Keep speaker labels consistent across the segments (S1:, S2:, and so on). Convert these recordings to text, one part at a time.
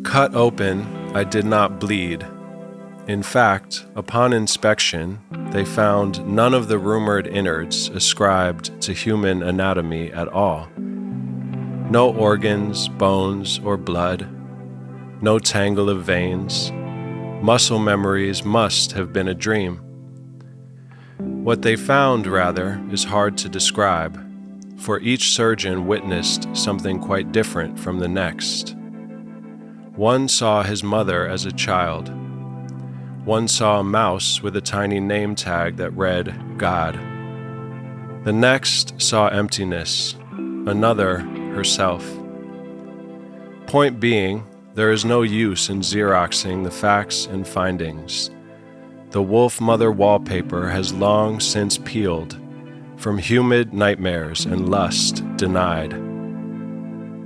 S1: Cut open, I did not bleed. In fact, upon inspection, they found none of the rumored innards ascribed to human anatomy at all. No organs, bones, or blood. No tangle of veins. Muscle memories must have been a dream. What they found, rather, is hard to describe, for each surgeon witnessed something quite different from the next. One saw his mother as a child. One saw a mouse with a tiny name tag that read, God. The next saw emptiness, another herself. Point being, there is no use in Xeroxing the facts and findings. The wolf mother wallpaper has long since peeled, from humid nightmares and lust denied.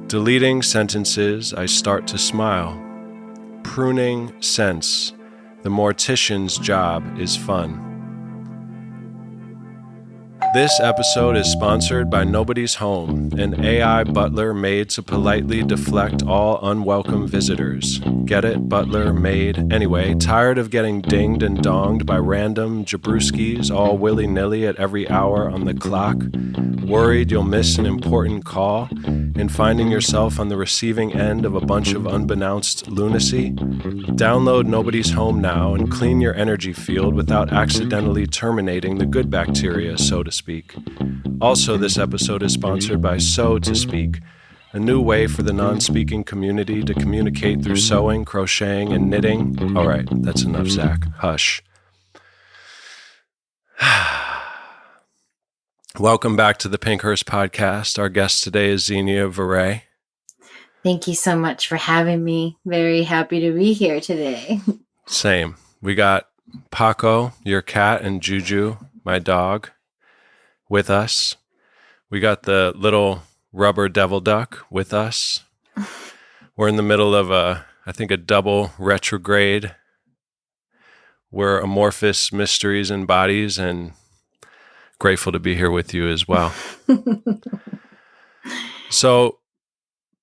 S1: Deleting sentences, I start to smile. Pruning sense, the mortician's job is fun. This episode is sponsored by Nobody's Home, an AI butler made to politely deflect all unwelcome visitors. Get it? Butler, maid. Anyway, tired of getting dinged and donged by random jabrewskis all willy-nilly at every hour on the clock? Worried you'll miss an important call and finding yourself on the receiving end of a bunch of unbeknownst lunacy? Download Nobody's Home now and clean your energy field without accidentally terminating the good bacteria, so to speak. Also, this episode is sponsored by So to Speak, a new way for the non-speaking community to communicate through sewing, crocheting, and knitting. All right, that's enough, Zach. Hush. Welcome back to the Pinkhurst Podcast. Our guest today is Xenia Viray.
S2: Thank you so much for having me. Very happy to be here today.
S1: Same. We got Paco, your cat, and Juju, my dog, with us. We got the little rubber devil duck with us. We're in the middle of a double retrograde. We're amorphous mysteries and bodies, and grateful to be here with you as well. So,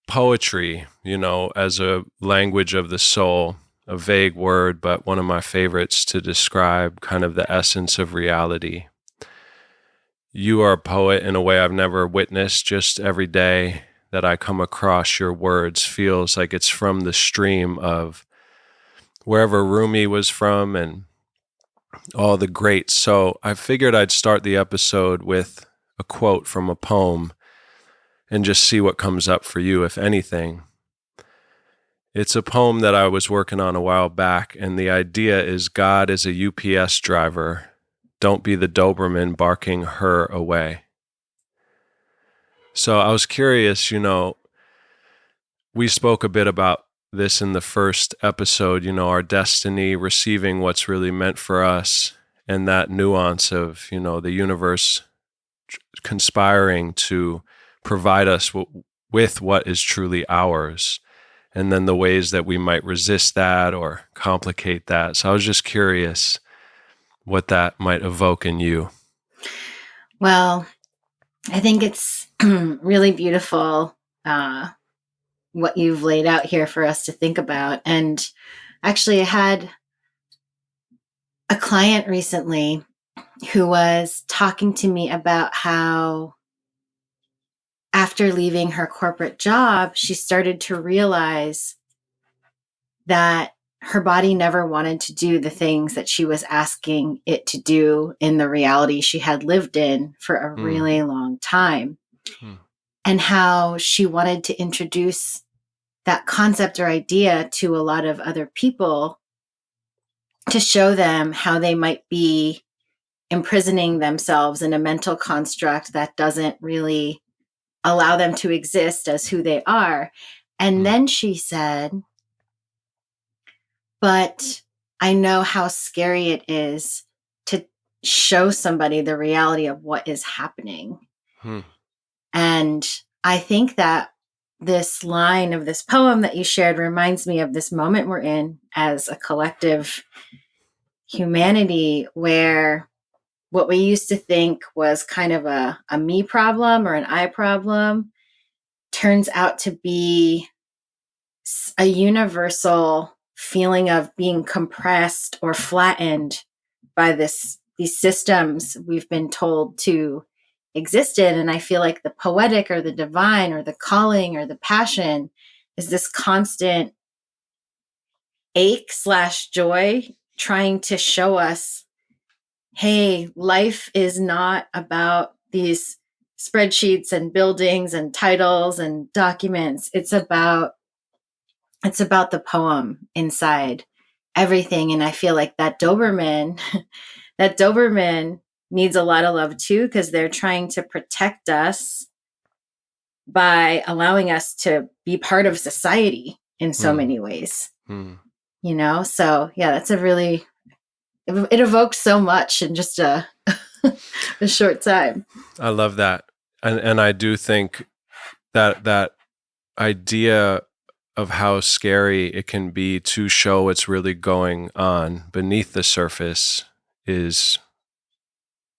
S1: poetry, as a language of the soul, a vague word, but one of my favorites to describe kind of the essence of reality. You are a poet in a way I've never witnessed. Just every day that I come across your words feels like it's from the stream of wherever Rumi was from and all the greats. So I figured I'd start the episode with a quote from a poem and just see what comes up for you, if anything. It's a poem that I was working on a while back, and the idea is God is a UPS driver. Don't be the Doberman barking her away. So I was curious, we spoke a bit about this in the first episode, our destiny, receiving what's really meant for us, and that nuance of, the universe conspiring to provide us with what is truly ours, and then the ways that we might resist that or complicate that. So I was just curious what that might evoke in you.
S2: Well, I think it's really beautiful what you've laid out here for us to think about. And actually, I had a client recently who was talking to me about how after leaving her corporate job, she started to realize that her body never wanted to do the things that she was asking it to do in the reality she had lived in for a really long time. And how she wanted to introduce that concept or idea to a lot of other people to show them how they might be imprisoning themselves in a mental construct that doesn't really allow them to exist as who they are. And then she said, but I know how scary it is to show somebody the reality of what is happening. And I think that this line of this poem that you shared reminds me of this moment we're in as a collective humanity, where what we used to think was kind of a me problem or an I problem turns out to be a universal feeling of being compressed or flattened by these systems we've been told to exist in. And I feel like the poetic or the divine or the calling or the passion is this constant ache/joy trying to show us, hey, life is not about these spreadsheets and buildings and titles and documents. It's about the poem inside everything. And I feel like that Doberman needs a lot of love too, because they're trying to protect us by allowing us to be part of society in so many ways. So yeah, that's it evokes so much in just a short time.
S1: I love that. And I do think that idea of how scary it can be to show what's really going on beneath the surface is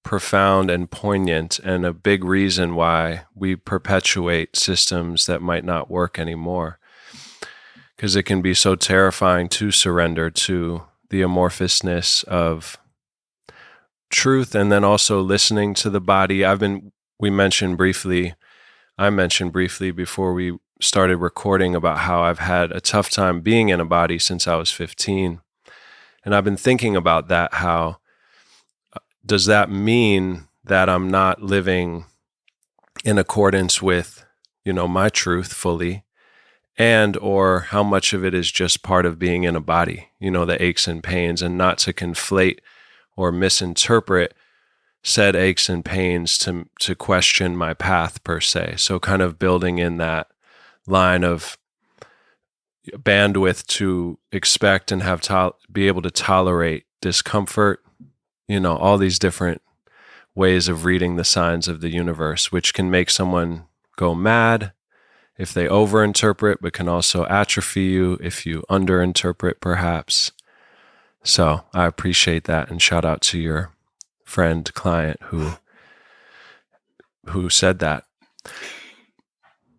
S1: profound and poignant, and a big reason why we perpetuate systems that might not work anymore. Because it can be so terrifying to surrender to the amorphousness of truth, and then also listening to the body. I mentioned briefly before we started recording about how I've had a tough time being in a body since I was 15. And I've been thinking about that. How does that mean that I'm not living in accordance with, my truth fully? And or how much of it is just part of being in a body, the aches and pains, and not to conflate or misinterpret said aches and pains to question my path per se. So kind of building in that line of bandwidth to expect and be able to tolerate discomfort, all these different ways of reading the signs of the universe, which can make someone go mad if they overinterpret, but can also atrophy you if you underinterpret, perhaps. So I appreciate that, and shout out to your friend, client who said that.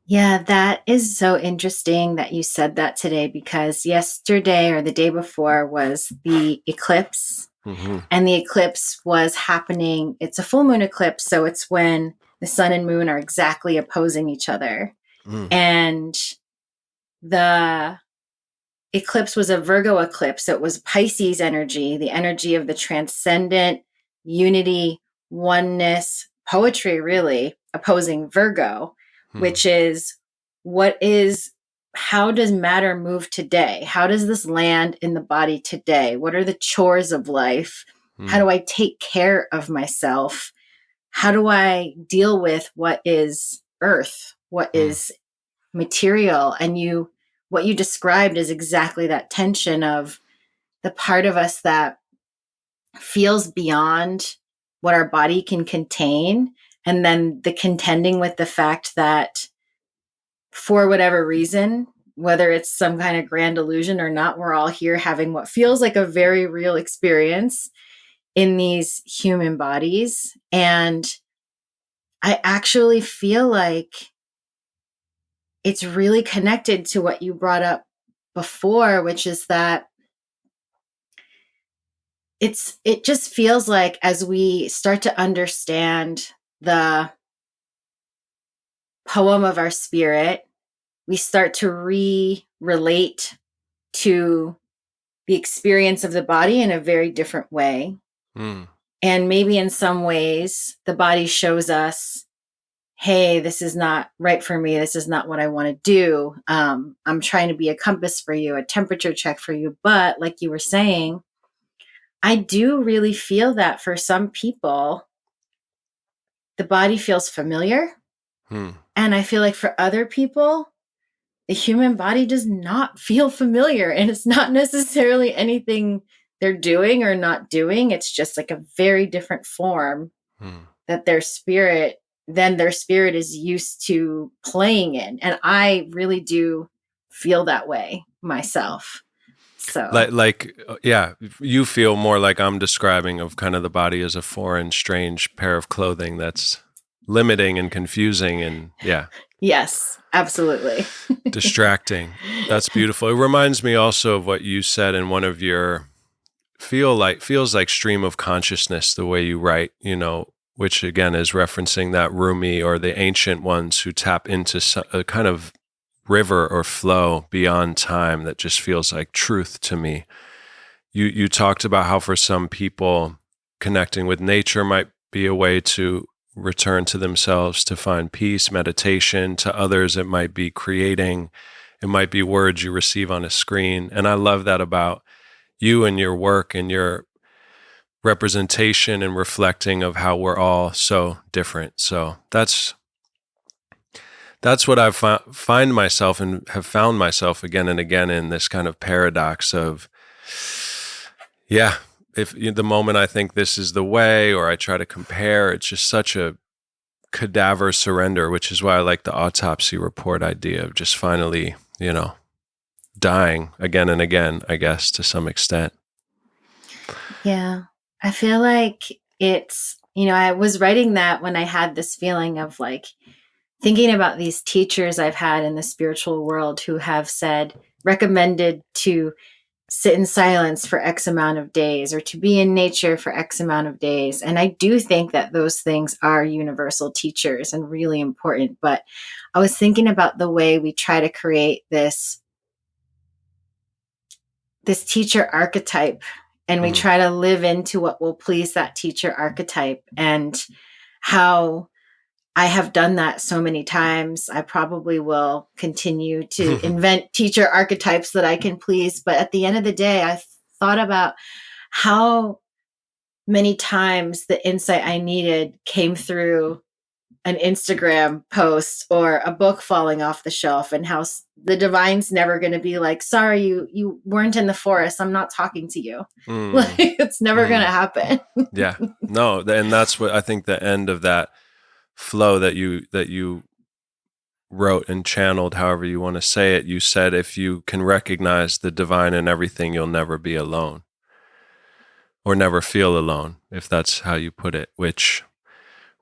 S2: Yeah, that is so interesting that you said that today, because yesterday or the day before was the eclipse. Mm-hmm. And the eclipse was happening. It's a full moon eclipse. So it's when the sun and moon are exactly opposing each other. And the eclipse was a Virgo eclipse. So it was Pisces energy, the energy of the transcendent, unity, oneness, poetry, really, opposing Virgo, which is how does matter move today? How does this land in the body today? What are the chores of life? How do I take care of myself? How do I deal with what is earth? What is material? And what you described is exactly that tension of the part of us that feels beyond what our body can contain, and then the contending with the fact that for whatever reason, whether it's some kind of grand illusion or not, we're all here having what feels like a very real experience in these human bodies. And I actually feel like it's really connected to what you brought up before, which is that it just feels like as we start to understand the poem of our spirit, we start to relate to the experience of the body in a very different way. And maybe in some ways, the body shows us, hey, this is not right for me. This is not what I want to do. I'm trying to be a compass for you, a temperature check for you. But like you were saying, I do really feel that for some people, the body feels familiar. And I feel like for other people, the human body does not feel familiar. And it's not necessarily anything they're doing or not doing. It's just like a very different form that their spirit is used to playing in. And I really do feel that way myself. So
S1: yeah, you feel more like I'm describing of kind of the body as a foreign, strange pair of clothing that's limiting and confusing. And yeah.
S2: Yes, absolutely.
S1: Distracting. That's beautiful. It reminds me also of what you said in one of your feels like stream of consciousness, the way you write, which again is referencing that Rumi or the ancient ones who tap into a kind of river or flow beyond time that just feels like truth to me. You talked about how for some people connecting with nature might be a way to return to themselves, to find peace, meditation. To others, it might be creating. It might be words you receive on a screen. And I love that about you and your work and your representation and reflecting of how we're all so different. So that's what I find myself and have found myself again and again in this kind of paradox of, yeah, if the moment I think this is the way, or I try to compare, it's just such a cadaver surrender, which is why I like the autopsy report idea of just finally, dying again and again, I guess, to some extent.
S2: Yeah. I feel like it's, I was writing that when I had this feeling of like thinking about these teachers I've had in the spiritual world who have recommended to sit in silence for X amount of days or to be in nature for X amount of days. And I do think that those things are universal teachers and really important. But I was thinking about the way we try to create this teacher archetype, and we try to live into what will please that teacher archetype, and how I have done that so many times. I probably will continue to invent teacher archetypes that I can please. But at the end of the day, I thought about how many times the insight I needed came through an Instagram post or a book falling off the shelf, and how the divine's never going to be like, sorry, you weren't in the forest. I'm not talking to you. Like, it's never going to happen.
S1: Yeah, no. And that's what I think the end of that flow that you wrote and channeled, however you want to say it, you said, if you can recognize the divine in everything, you'll never be alone, or never feel alone, if that's how you put it, which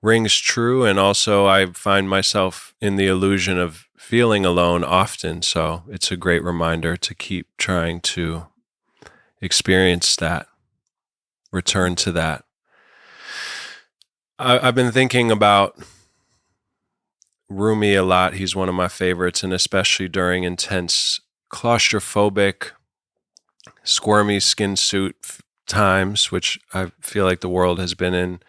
S1: rings true. And also I find myself in the illusion of feeling alone often. So it's a great reminder to keep trying to experience that, return to that. I've been thinking about Rumi a lot. He's one of my favorites, and especially during intense claustrophobic, squirmy skin suit times, which I feel like the world has been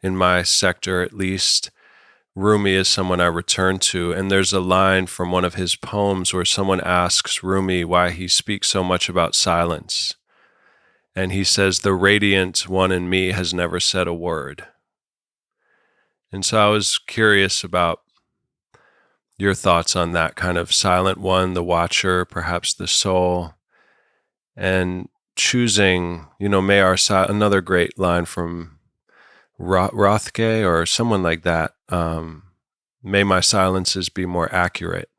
S1: in my sector at least. Rumi is someone I return to. And there's a line from one of his poems where someone asks Rumi why he speaks so much about silence. And he says, the radiant one in me has never said a word. And so I was curious about your thoughts on that kind of silent one, the watcher, perhaps the soul, and choosing, may our another great line from Rothke or someone like that, may my silences be more accurate.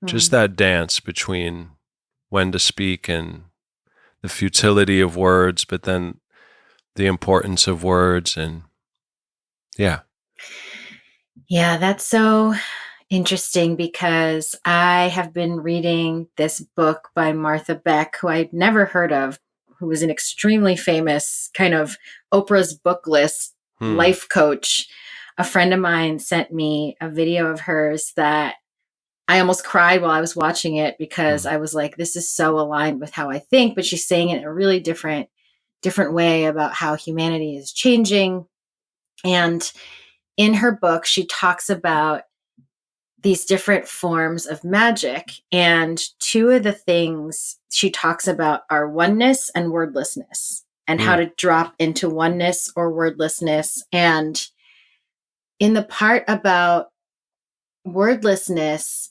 S1: Just that dance between when to speak and the futility of words, but then the importance of words. And yeah, that's
S2: so interesting, because I have been reading this book by Martha Beck, who I'd never heard of, who was an extremely famous kind of Oprah's book list life coach. A friend of mine sent me a video of hers that I almost cried while I was watching it, because I was like, this is so aligned with how I think, but she's saying it in a really different way about how humanity is changing. And in her book, she talks about these different forms of magic. And two of the things she talks about are oneness and wordlessness, and how to drop into oneness or wordlessness. And in the part about wordlessness,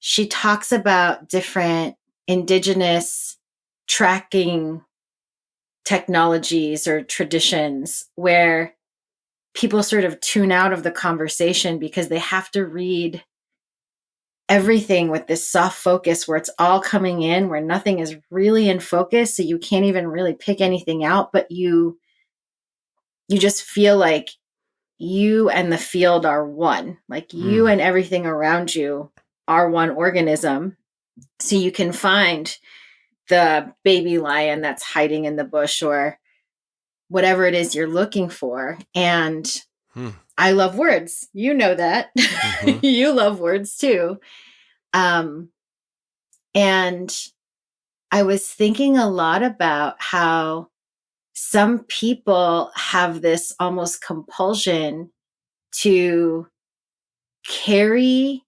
S2: she talks about different indigenous tracking technologies or traditions where people sort of tune out of the conversation because they have to read everything with this soft focus where it's all coming in, where nothing is really in focus. So you can't even really pick anything out, but you just feel like you and the field are one. Like you and everything around you are one organism. So you can find the baby lion that's hiding in the bush or whatever it is you're looking for. And I love words. You know that. You love words too. And I was thinking a lot about how some people have this almost compulsion to carry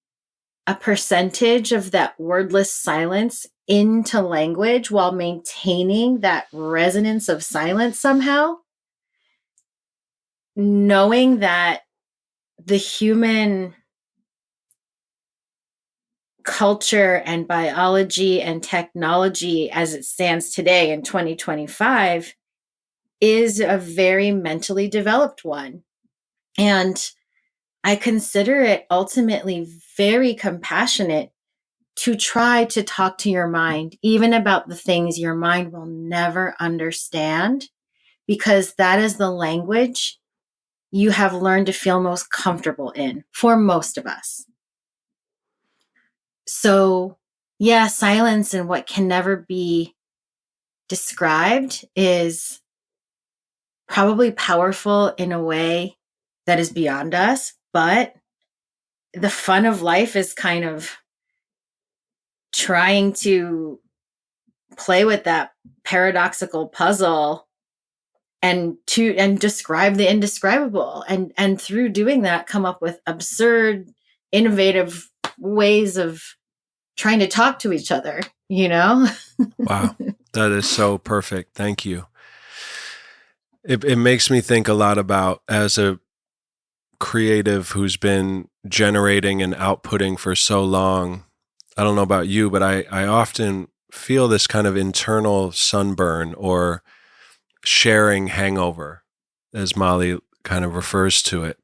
S2: a percentage of that wordless silence into language while maintaining that resonance of silence somehow, knowing that the human culture and biology and technology as it stands today in 2025 is a very mentally developed one. And I consider it ultimately very compassionate to try to talk to your mind, even about the things your mind will never understand, because that is the language you have learned to feel most comfortable in for most of us. So, yeah, silence and what can never be described is probably powerful in a way that is beyond us, but the fun of life is kind of trying to play with that paradoxical puzzle and describe the indescribable, and through doing that come up with absurd, innovative ways of trying to talk to each other, you know?
S1: Wow, that is so perfect. Thank you. It makes me think a lot about, as a creative who's been generating and outputting for so long, I don't know about you, but I often feel this kind of internal sunburn or sharing hangover, as Molly kind of refers to it.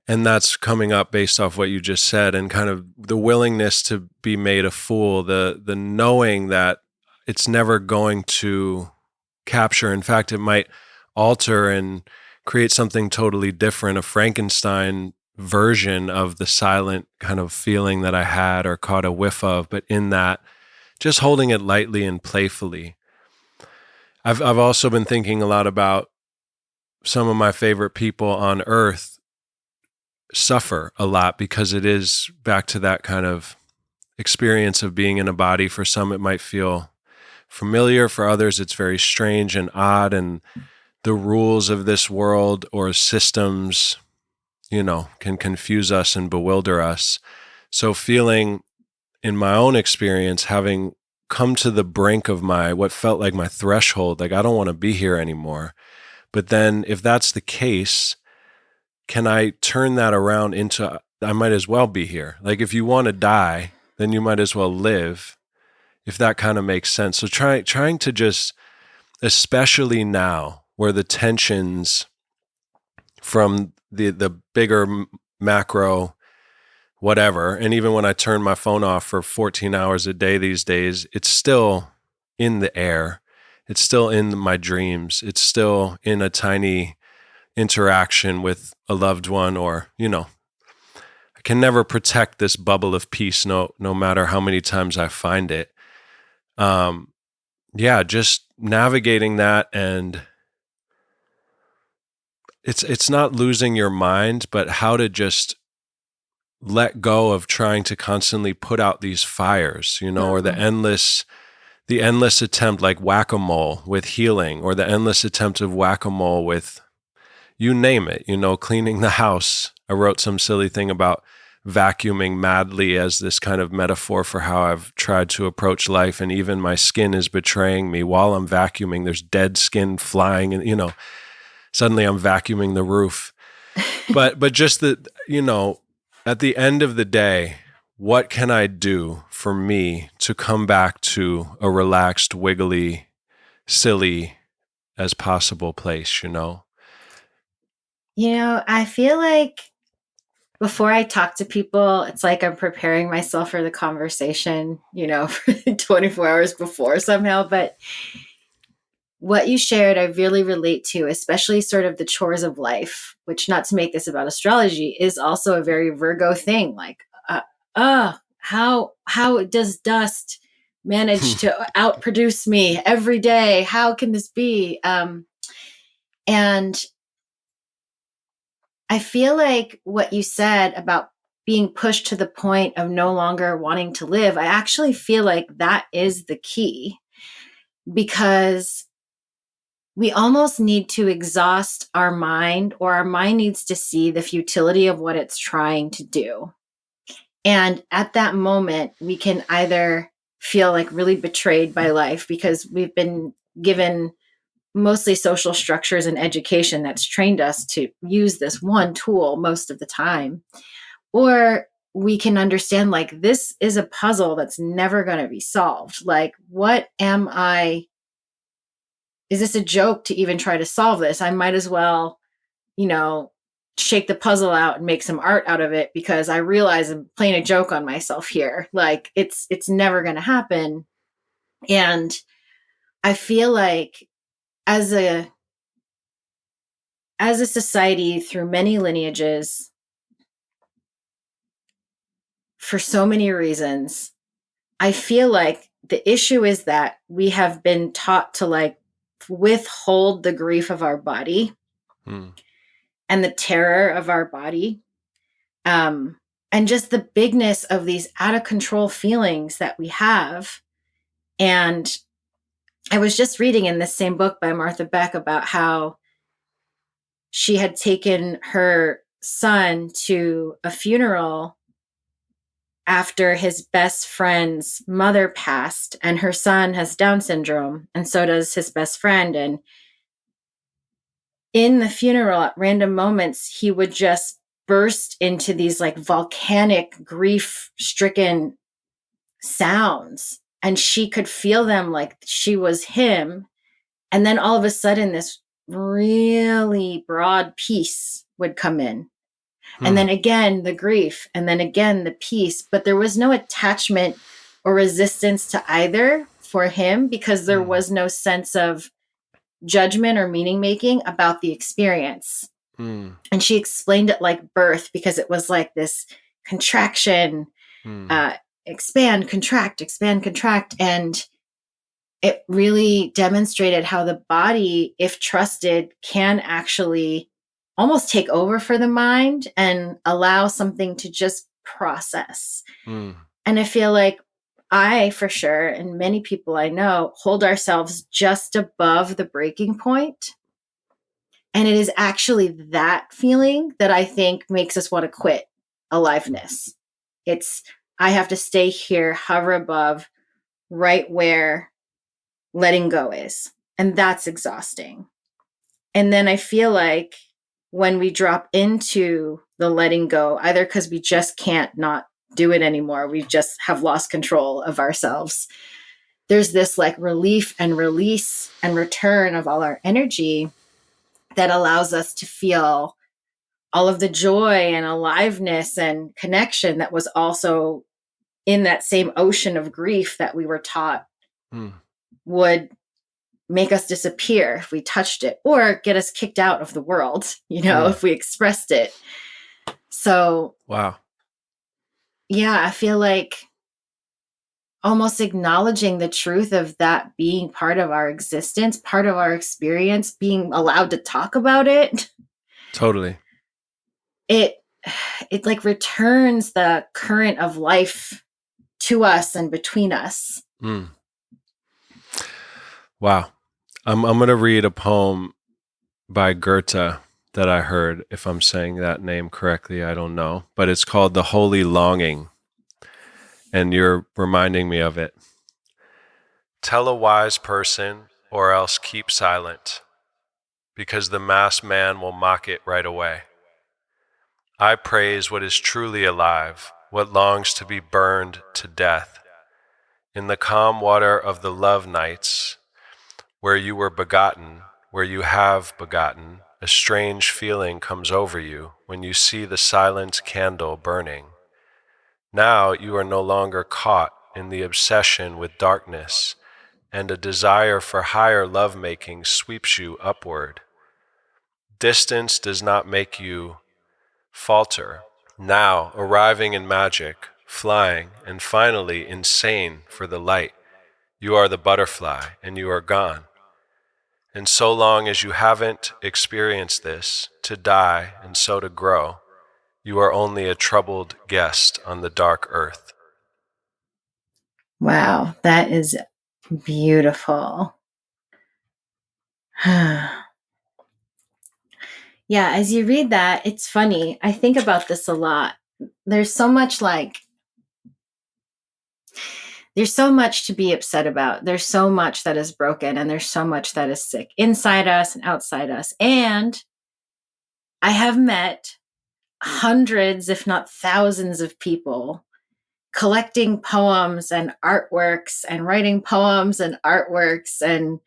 S1: And that's coming up based off what you just said, and kind of the willingness to be made a fool, the knowing that it's never going to capture. In fact, it might alter and create something totally different, a Frankenstein version of the silent kind of feeling that I had or caught a whiff of, but in that, just holding it lightly and playfully. I've also been thinking a lot about some of my favorite people on earth suffer a lot because it is back to that kind of experience of being in a body. For some, it might feel familiar. For others, it's very strange and odd. And the rules of this world or systems, can confuse us and bewilder us. So feeling, in my own experience, having come to the brink of what felt like my threshold, like I don't want to be here anymore. But then if that's the case, can I turn that around into, I might as well be here. Like if you want to die, then you might as well live, if that kind of makes sense. So trying to just, especially now where the tensions from the bigger macro whatever, and even when I turn my phone off for 14 hours a day these days, it's still in the air. It's still in my dreams. It's still in a tiny interaction with a loved one, or, I can never protect this bubble of peace, no matter how many times I find it. Just navigating that, and it's not losing your mind, but how to just let go of trying to constantly put out these fires, or the endless attempt, like whack-a-mole with healing, or the endless attempt of whack-a-mole with, you name it, cleaning the house. I wrote some silly thing about vacuuming madly as this kind of metaphor for how I've tried to approach life. And even my skin is betraying me while I'm vacuuming. There's dead skin flying, and, suddenly I'm vacuuming the roof. But just that, at the end of the day, what can I do for me to come back to a relaxed, wiggly, silly as possible place,
S2: I feel like before I talk to people, it's like I'm preparing myself for the conversation, for 24 hours before somehow. But what you shared, I really relate to, especially sort of the chores of life, which, not to make this about astrology, is also a very Virgo thing. Like, how does dust manage to outproduce me every day? How can this be? And I feel like what you said about being pushed to the point of no longer wanting to live, I actually feel like that is the key, because we almost need to exhaust our mind, or our mind needs to see the futility of what it's trying to do. And at that moment, we can either feel like really betrayed by life because we've been given mostly social structures and education that's trained us to use this one tool most of the time. Or we can understand, like, this is a puzzle that's never going to be solved. Like, what am I? Is this a joke to even try to solve this? I might as well, shake the puzzle out and make some art out of it, because I realize I'm playing a joke on myself here. Like, it's never going to happen. And I feel like as a society, through many lineages, for so many reasons, I feel like the issue is that we have been taught to, like, withhold the grief of our body and the terror of our body, and just the bigness of these out of control feelings that we have. And I was just reading in this same book by Martha Beck about how she had taken her son to a funeral after his best friend's mother passed, and her son has Down syndrome, and so does his best friend. And in the funeral, at random moments, he would just burst into these, like, volcanic, grief-stricken sounds, and she could feel them like she was him. And then all of a sudden, this really broad peace would come in. And then again, the grief, and then again, the peace. But there was no attachment or resistance to either for him, because there was no sense of judgment or meaning making about the experience. And she explained it like birth, because it was like this contraction, expand, contract, expand, contract. And it really demonstrated how the body, if trusted, can actually almost take over for the mind and allow something to just process. And I feel like I, for sure, and many people I know, hold ourselves just above the breaking point. And it is actually that feeling that I think makes us want to quit aliveness. It's, I have to stay here, hover above, right where letting go is. And that's exhausting. And then I feel like when we drop into the letting go, either because we just can't not do it anymore, we just have lost control of ourselves, there's this, like, relief and release and return of all our energy that allows us to feel all of the joy and aliveness and connection that was also in that same ocean of grief that we were taught would make us disappear if we touched it, or get us kicked out of the world, if we expressed it. So,
S1: wow.
S2: Yeah, I feel like almost acknowledging the truth of that being part of our existence, part of our experience, being allowed to talk about it.
S1: Totally.
S2: It like returns the current of life to us and between us.
S1: Wow. I'm going to read a poem by Goethe that I heard. If I'm saying that name correctly, I don't know. But it's called The Holy Longing. And you're reminding me of it. Tell a wise person, or else keep silent, because the masked man will mock it right away. I praise what is truly alive, what longs to be burned to death. In the calm water of the love nights, where you were begotten, where you have begotten, a strange feeling comes over you when you see the silent candle burning. Now you are no longer caught in the obsession with darkness, and a desire for higher lovemaking sweeps you upward. Distance does not make you falter. Now, arriving in magic, flying, and finally insane for the light, you are the butterfly and you are gone. And so long as you haven't experienced this, to die and so to grow, you are only a troubled guest on the dark earth.
S2: Wow, that is beautiful. Yeah, as you read that, it's funny. I think about this a lot. There's so much to be upset about. There's so much that is broken, and there's so much that is sick inside us and outside us. And I have met hundreds, if not thousands, of people collecting poems and artworks and writing poems and artworks and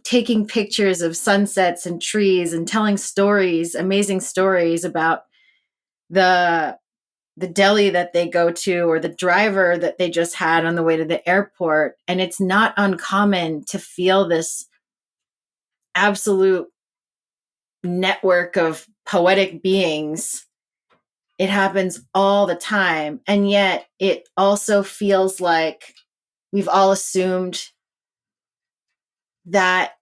S2: taking pictures of sunsets and trees and telling stories, amazing stories about the deli that they go to or the driver that they just had on the way to the airport. And it's not uncommon to feel this absolute network of poetic beings. It happens all the time. And yet it also feels like we've all assumed that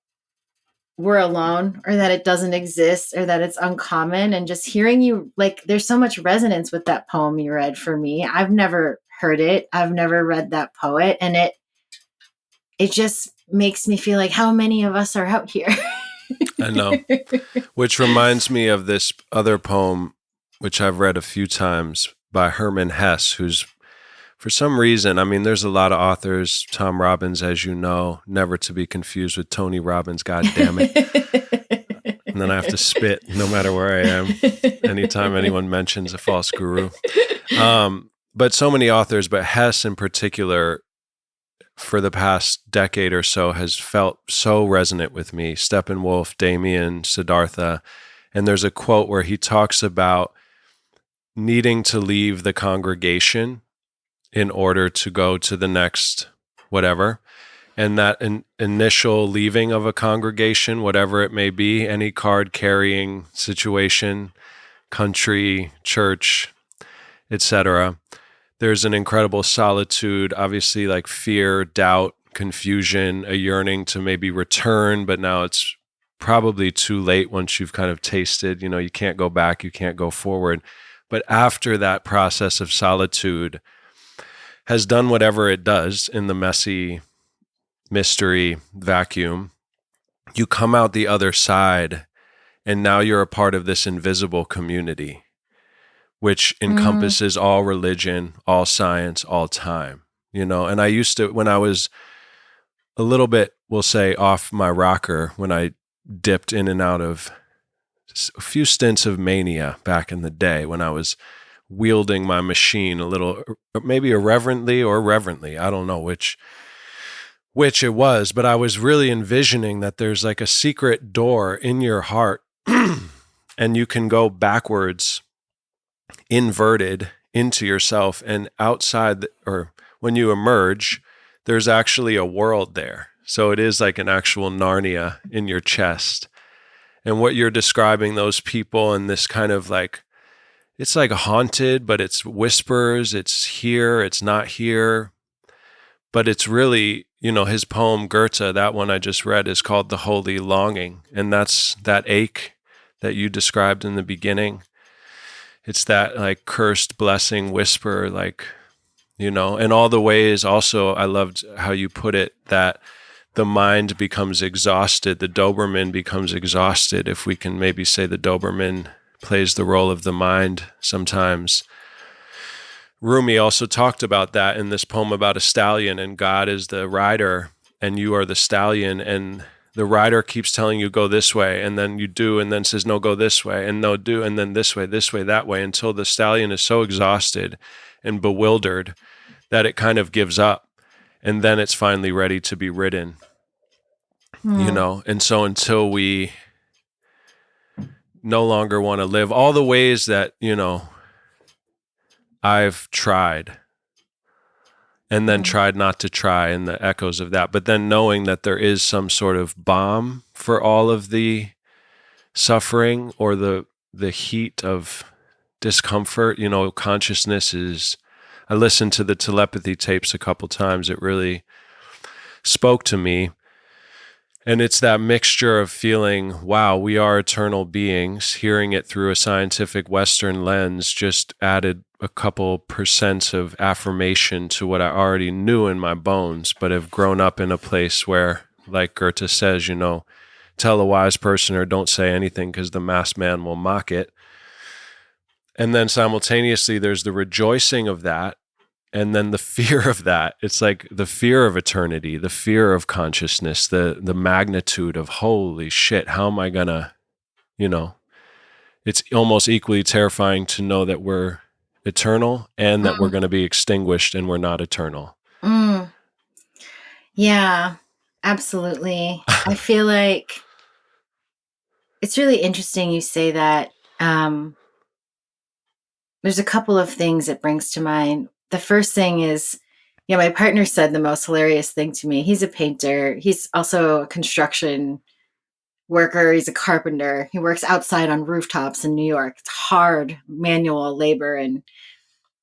S2: we're alone or that it doesn't exist or that it's uncommon. And just hearing you, there's so much resonance with that poem you read for me. I've never heard it. I've never read that poet. And it just makes me feel like how many of us are out here.
S1: I know. Which reminds me of this other poem, which I've read a few times by Herman Hesse, who's, for some reason, there's a lot of authors, Tom Robbins, as you know, never to be confused with Tony Robbins, God damn it. And then I have to spit no matter where I am, anytime anyone mentions a false guru. But so many authors, but Hesse in particular, for the past decade or so, has felt so resonant with me. Steppenwolf, Damien, Siddhartha. And there's a quote where he talks about needing to leave the congregation in order to go to the next whatever. And that initial leaving of a congregation, whatever it may be, any card-carrying situation, country, church, etc., there's an incredible solitude, obviously, like fear, doubt, confusion, a yearning to maybe return, but now it's probably too late once you've kind of tasted, you can't go back, you can't go forward. But after that process of solitude has done whatever it does in the messy mystery vacuum, you come out the other side, and now you're a part of this invisible community, which encompasses all religion, all science, all time, And I used to, when I was a little bit, we'll say, off my rocker, when I dipped in and out of a few stints of mania back in the day, when I was wielding my machine a little, maybe irreverently or reverently, I don't know which it was, but I was really envisioning that there's like a secret door in your heart and you can go backwards, inverted into yourself, and outside, or when you emerge, there's actually a world there. So it is like an actual Narnia in your chest. And what you're describing, those people and this kind of it's like haunted, but it's whispers, it's here, it's not here. But it's really, his poem, Goethe, that one I just read, is called The Holy Longing. And that's that ache that you described in the beginning. It's that cursed blessing whisper, and all the ways also, I loved how you put it, that the mind becomes exhausted, the Doberman becomes exhausted, if we can maybe say the Doberman plays the role of the mind sometimes. Rumi also talked about that in this poem about a stallion, and God is the rider and you are the stallion, and the rider keeps telling you go this way, and then you do, and then says no, go this way, and no, do, and then this way, that way, until the stallion is so exhausted and bewildered that it kind of gives up, and then it's finally ready to be ridden. And so until we no longer want to live all the ways that, I've tried, and then tried not to try, and the echoes of that. But then knowing that there is some sort of balm for all of the suffering or the heat of discomfort. Consciousness is, I listened to the telepathy tapes a couple times. It really spoke to me. And it's that mixture of feeling, wow, we are eternal beings. Hearing it through a scientific Western lens just added a couple percents of affirmation to what I already knew in my bones, but have grown up in a place where, like Goethe says, tell a wise person or don't say anything because the masked man will mock it. And then simultaneously, there's the rejoicing of that. And then the fear of that. It's like the fear of eternity, the fear of consciousness, the magnitude of, holy shit, how am I gonna, it's almost equally terrifying to know that we're eternal and that we're going to be extinguished and we're not eternal.
S2: Yeah, absolutely. I feel like it's really interesting you say that. There's a couple of things it brings to mind. The first thing is, my partner said the most hilarious thing to me. He's a painter. He's also a construction worker. He's a carpenter. He works outside on rooftops in New York. It's hard manual labor. And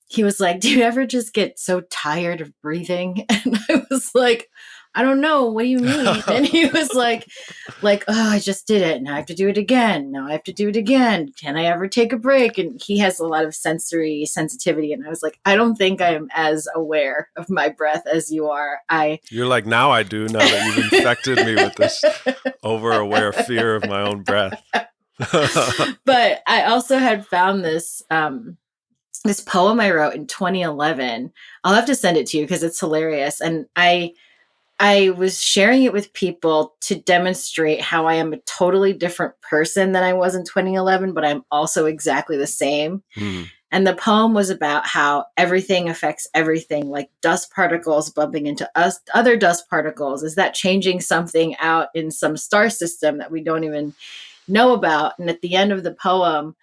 S2: he was like, do you ever just get so tired of breathing? And I was like, I don't know. What do you mean? And he was like, oh, I just did it. Now I have to do it again. Now I have to do it again. Can I ever take a break? And he has a lot of sensory sensitivity. And I was like, I don't think I am as aware of my breath as you are.
S1: You're like, now I do, now that you've infected me with this over-aware fear of my own breath.
S2: But I also had found this this poem I wrote in 2011. I'll have to send it to you because it's hilarious. And I was sharing it with people to demonstrate how I am a totally different person than I was in 2011, but I'm also exactly the same. And the poem was about how everything affects everything, like dust particles bumping into us, other dust particles. Is that changing something out in some star system that we don't even know about? And at the end of the poem,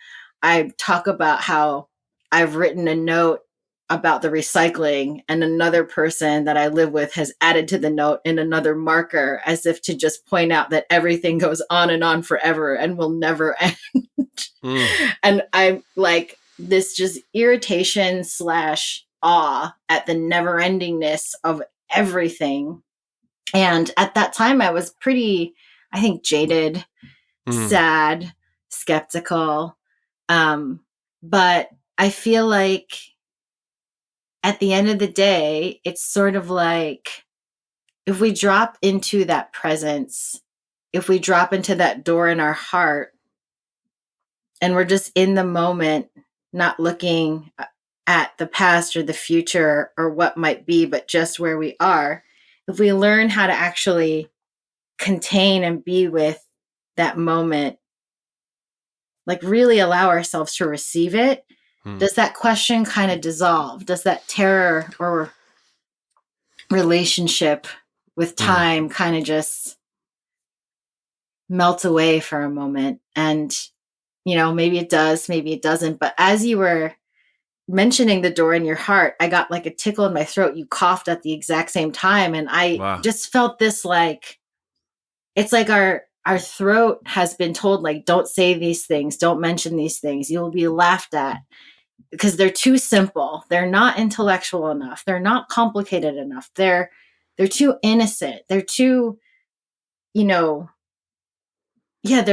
S2: I talk about how I've written a note about the recycling, and another person that I live with has added to the note in another marker, as if to just point out that everything goes on and on forever and will never end. And I'm like, this just irritation / awe at the never endingness of everything. And at that time I was pretty, I think, jaded, sad, skeptical. But I feel like at the end of the day, it's sort of like if we drop into that presence, if we drop into that door in our heart, and we're just in the moment, not looking at the past or the future or what might be, but just where we are, if we learn how to actually contain and be with that moment, like really allow ourselves to receive it, does that question kind of dissolve? Does that terror or relationship with time kind of just melt away for a moment? And, maybe it does, maybe it doesn't. But as you were mentioning the door in your heart, I got like a tickle in my throat. You coughed at the exact same time. And I just felt this, like, it's like our throat has been told, like, don't say these things, don't mention these things. You'll be laughed at. Because they're too simple. They're not intellectual enough. They're not complicated enough. They're too innocent. They're too, they're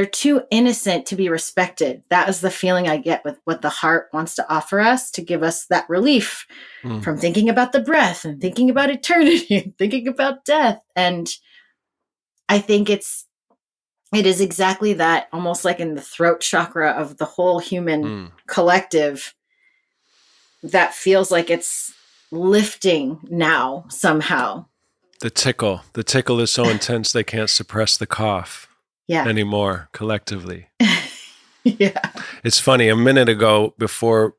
S2: too innocent to be respected. That is the feeling I get with what the heart wants to offer us, to give us that relief from thinking about the breath and thinking about eternity and thinking about death. And I think it is exactly that, almost like in the throat chakra of the whole human collective, that feels like it's lifting now somehow. The tickle
S1: is so intense they can't suppress the cough anymore collectively.
S2: Yeah.
S1: It's funny, a minute ago, before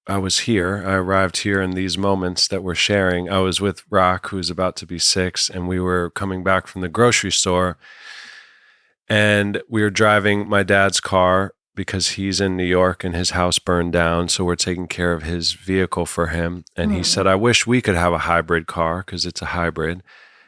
S1: I arrived here in these moments that we're sharing, I was with Rock, who's about to be 6, and we were coming back from the grocery store, and we were driving my dad's car because he's in New York and his house burned down. So we're taking care of his vehicle for him. And he said, I wish we could have a hybrid car because it's a hybrid.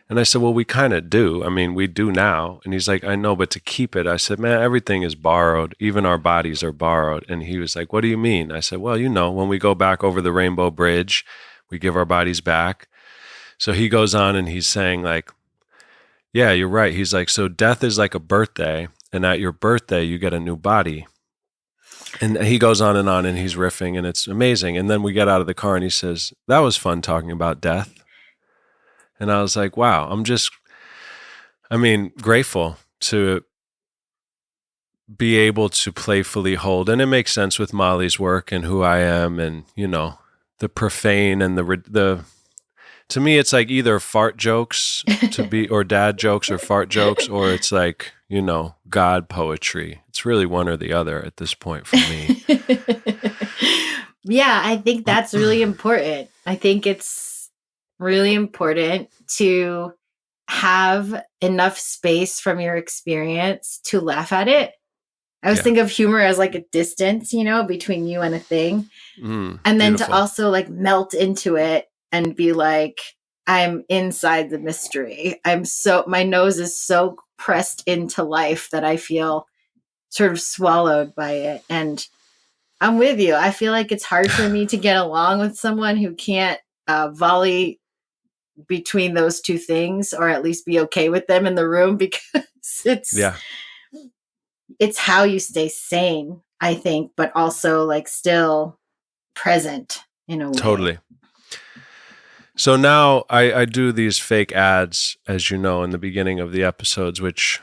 S1: And I said, well, we kind of do. I mean, we do now. And he's like, I know, but to keep it, I said, man, everything is borrowed. Even our bodies are borrowed. And he was like, what do you mean? I said, well, when we go back over the Rainbow Bridge, we give our bodies back. So he goes on and he's saying like, yeah, you're right. He's like, so death is like a birthday. And at your birthday, you get a new body. And he goes on and he's riffing and it's amazing. And then we get out of the car and he says, that was fun talking about death. And I was like, wow, grateful to be able to playfully hold. And it makes sense with Molly's work and who I am and, the profane and to me, it's like either fart jokes or dad jokes or fart jokes, or it's like, God poetry. It's really one or the other at this point for me.
S2: Yeah, I think that's really important. I think it's really important to have enough space from your experience to laugh at it. I always think of humor as like a distance, between you and a thing. And then beautiful. To also like melt into it and be like, I'm inside the mystery. My nose is so pressed into life that I feel sort of swallowed by it. And I'm with you. I feel like it's hard for me to get along with someone who can't volley between those two things, or at least be okay with them in the room, because it's how you stay sane, I think, but also like still present in a way.
S1: Totally. So now I do these fake ads, as you know, in the beginning of the episodes, which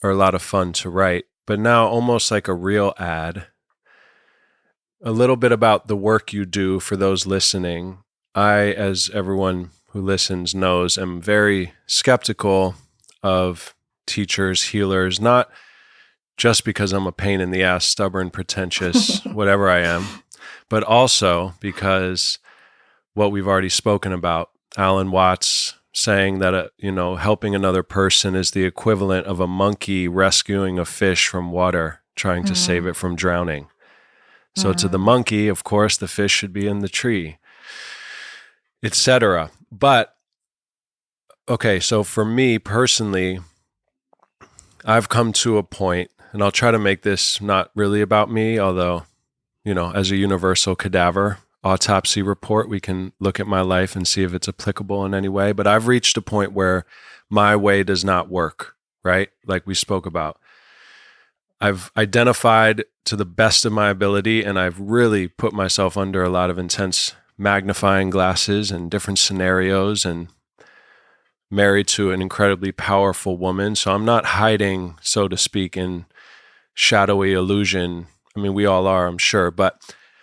S1: are a lot of fun to write, but now almost like a real ad. A little bit about the work you do for those listening. I, as everyone who listens knows, am very skeptical of teachers, healers, not just because I'm a pain in the ass, stubborn, pretentious, whatever I am, but also because what we've already spoken about, Alan Watts saying that, helping another person is the equivalent of a monkey rescuing a fish from water, trying to save it from drowning. So to the monkey, of course, the fish should be in the tree, etc. But, okay, so for me personally, I've come to a point, and I'll try to make this not really about me, although, as a universal cadaver autopsy report, we can look at my life and see if it's applicable in any way. But I've reached a point where my way does not work, right? Like we spoke about. I've identified to the best of my ability, and I've really put myself under a lot of intense magnifying glasses and different scenarios, and married to an incredibly powerful woman. So I'm not hiding, so to speak, in shadowy illusion. I mean, we all are, I'm sure, but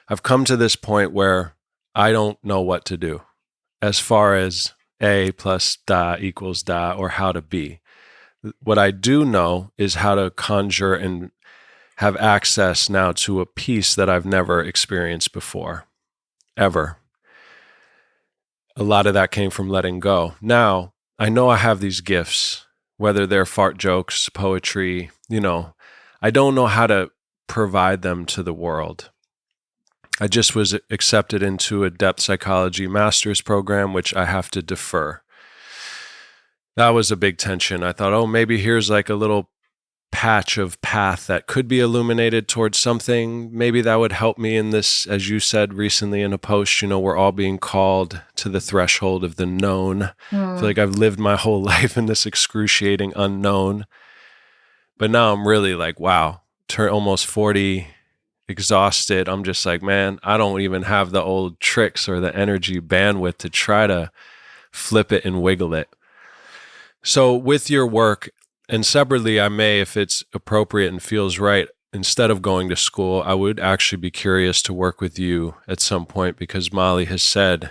S1: I've come to this point where I don't know what to do as far as A plus da equals da, or how to be. What I do know is how to conjure and have access now to a peace that I've never experienced before, ever. A lot of that came from letting go. Now, I know I have these gifts, whether they're fart jokes, poetry, I don't know how to provide them to the world. I just was accepted into a depth psychology master's program, which I have to defer. That was a big tension. I thought, maybe here's like a little patch of path that could be illuminated towards something. Maybe that would help me in this, as you said recently in a post, we're all being called to the threshold of the known. I feel like I've lived my whole life in this excruciating unknown. But now I'm really like, wow, almost 40, exhausted. I'm just like, man, I don't even have the old tricks or the energy bandwidth to try to flip it and wiggle it. So with your work, and separately, I may, if it's appropriate and feels right, instead of going to school, I would actually be curious to work with you at some point, because Molly has said,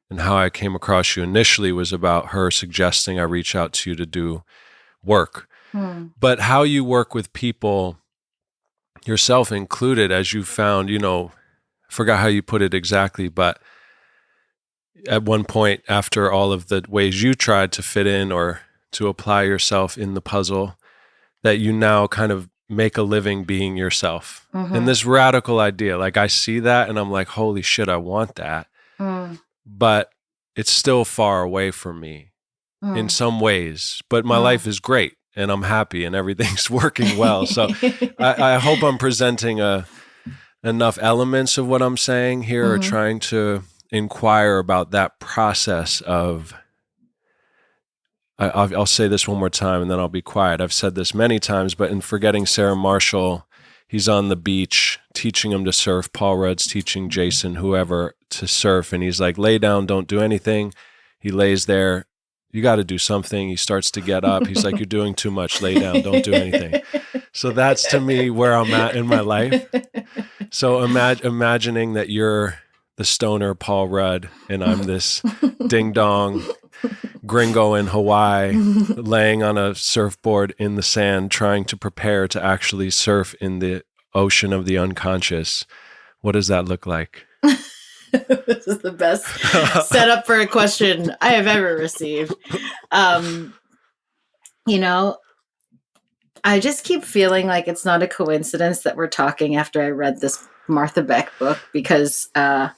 S1: and how I came across you initially was about her suggesting I reach out to you to do work. But how you work with people, yourself included, as you found, I forgot how you put it exactly, but at one point, after all of the ways you tried to fit in or to apply yourself in the puzzle, that you now kind of make a living being yourself.
S2: Mm-hmm.
S1: And this radical idea, like I see that and I'm like, holy shit, I want that. But it's still far away from me in some ways. But my life is great and I'm happy and everything's working well. So I hope I'm presenting enough elements of what I'm saying here, or trying to inquire about that process of, I'll say this one more time and then I'll be quiet. I've said this many times, but in Forgetting Sarah Marshall, he's on the beach teaching him to surf. Paul Rudd's teaching Jason, whoever, to surf. And he's like, lay down, don't do anything. He lays there. You got to do something. He starts to get up. He's like, you're doing too much. Lay down, don't do anything. So that's to me where I'm at in my life. So imagining that you're the stoner Paul Rudd and I'm this ding dong gringo in Hawaii laying on a surfboard in the sand trying to prepare to actually surf in the ocean of the unconscious. What does that look like?
S2: This is the best setup for a question I have ever received. You know, I just keep feeling like it's not a coincidence that we're talking after I read this Martha Beck book, because I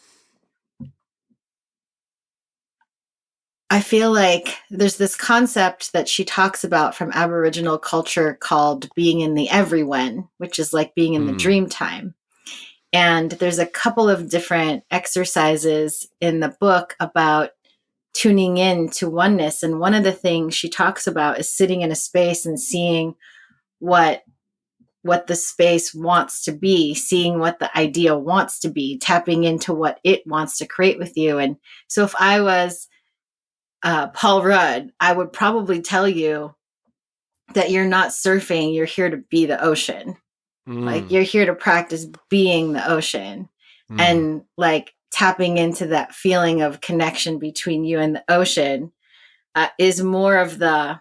S2: feel like there's this concept that she talks about from Aboriginal culture called being in the everywhen, which is like being in the dream time. And there's a couple of different exercises in the book about tuning in to oneness. And one of the things she talks about is sitting in a space and seeing what the space wants to be, seeing what the idea wants to be, tapping into what it wants to create with you. And so if I was Paul Rudd, I would probably tell you that you're not surfing, you're here to be the ocean. Like you're here to practice being the ocean and like tapping into that feeling of connection between you and the ocean is more of the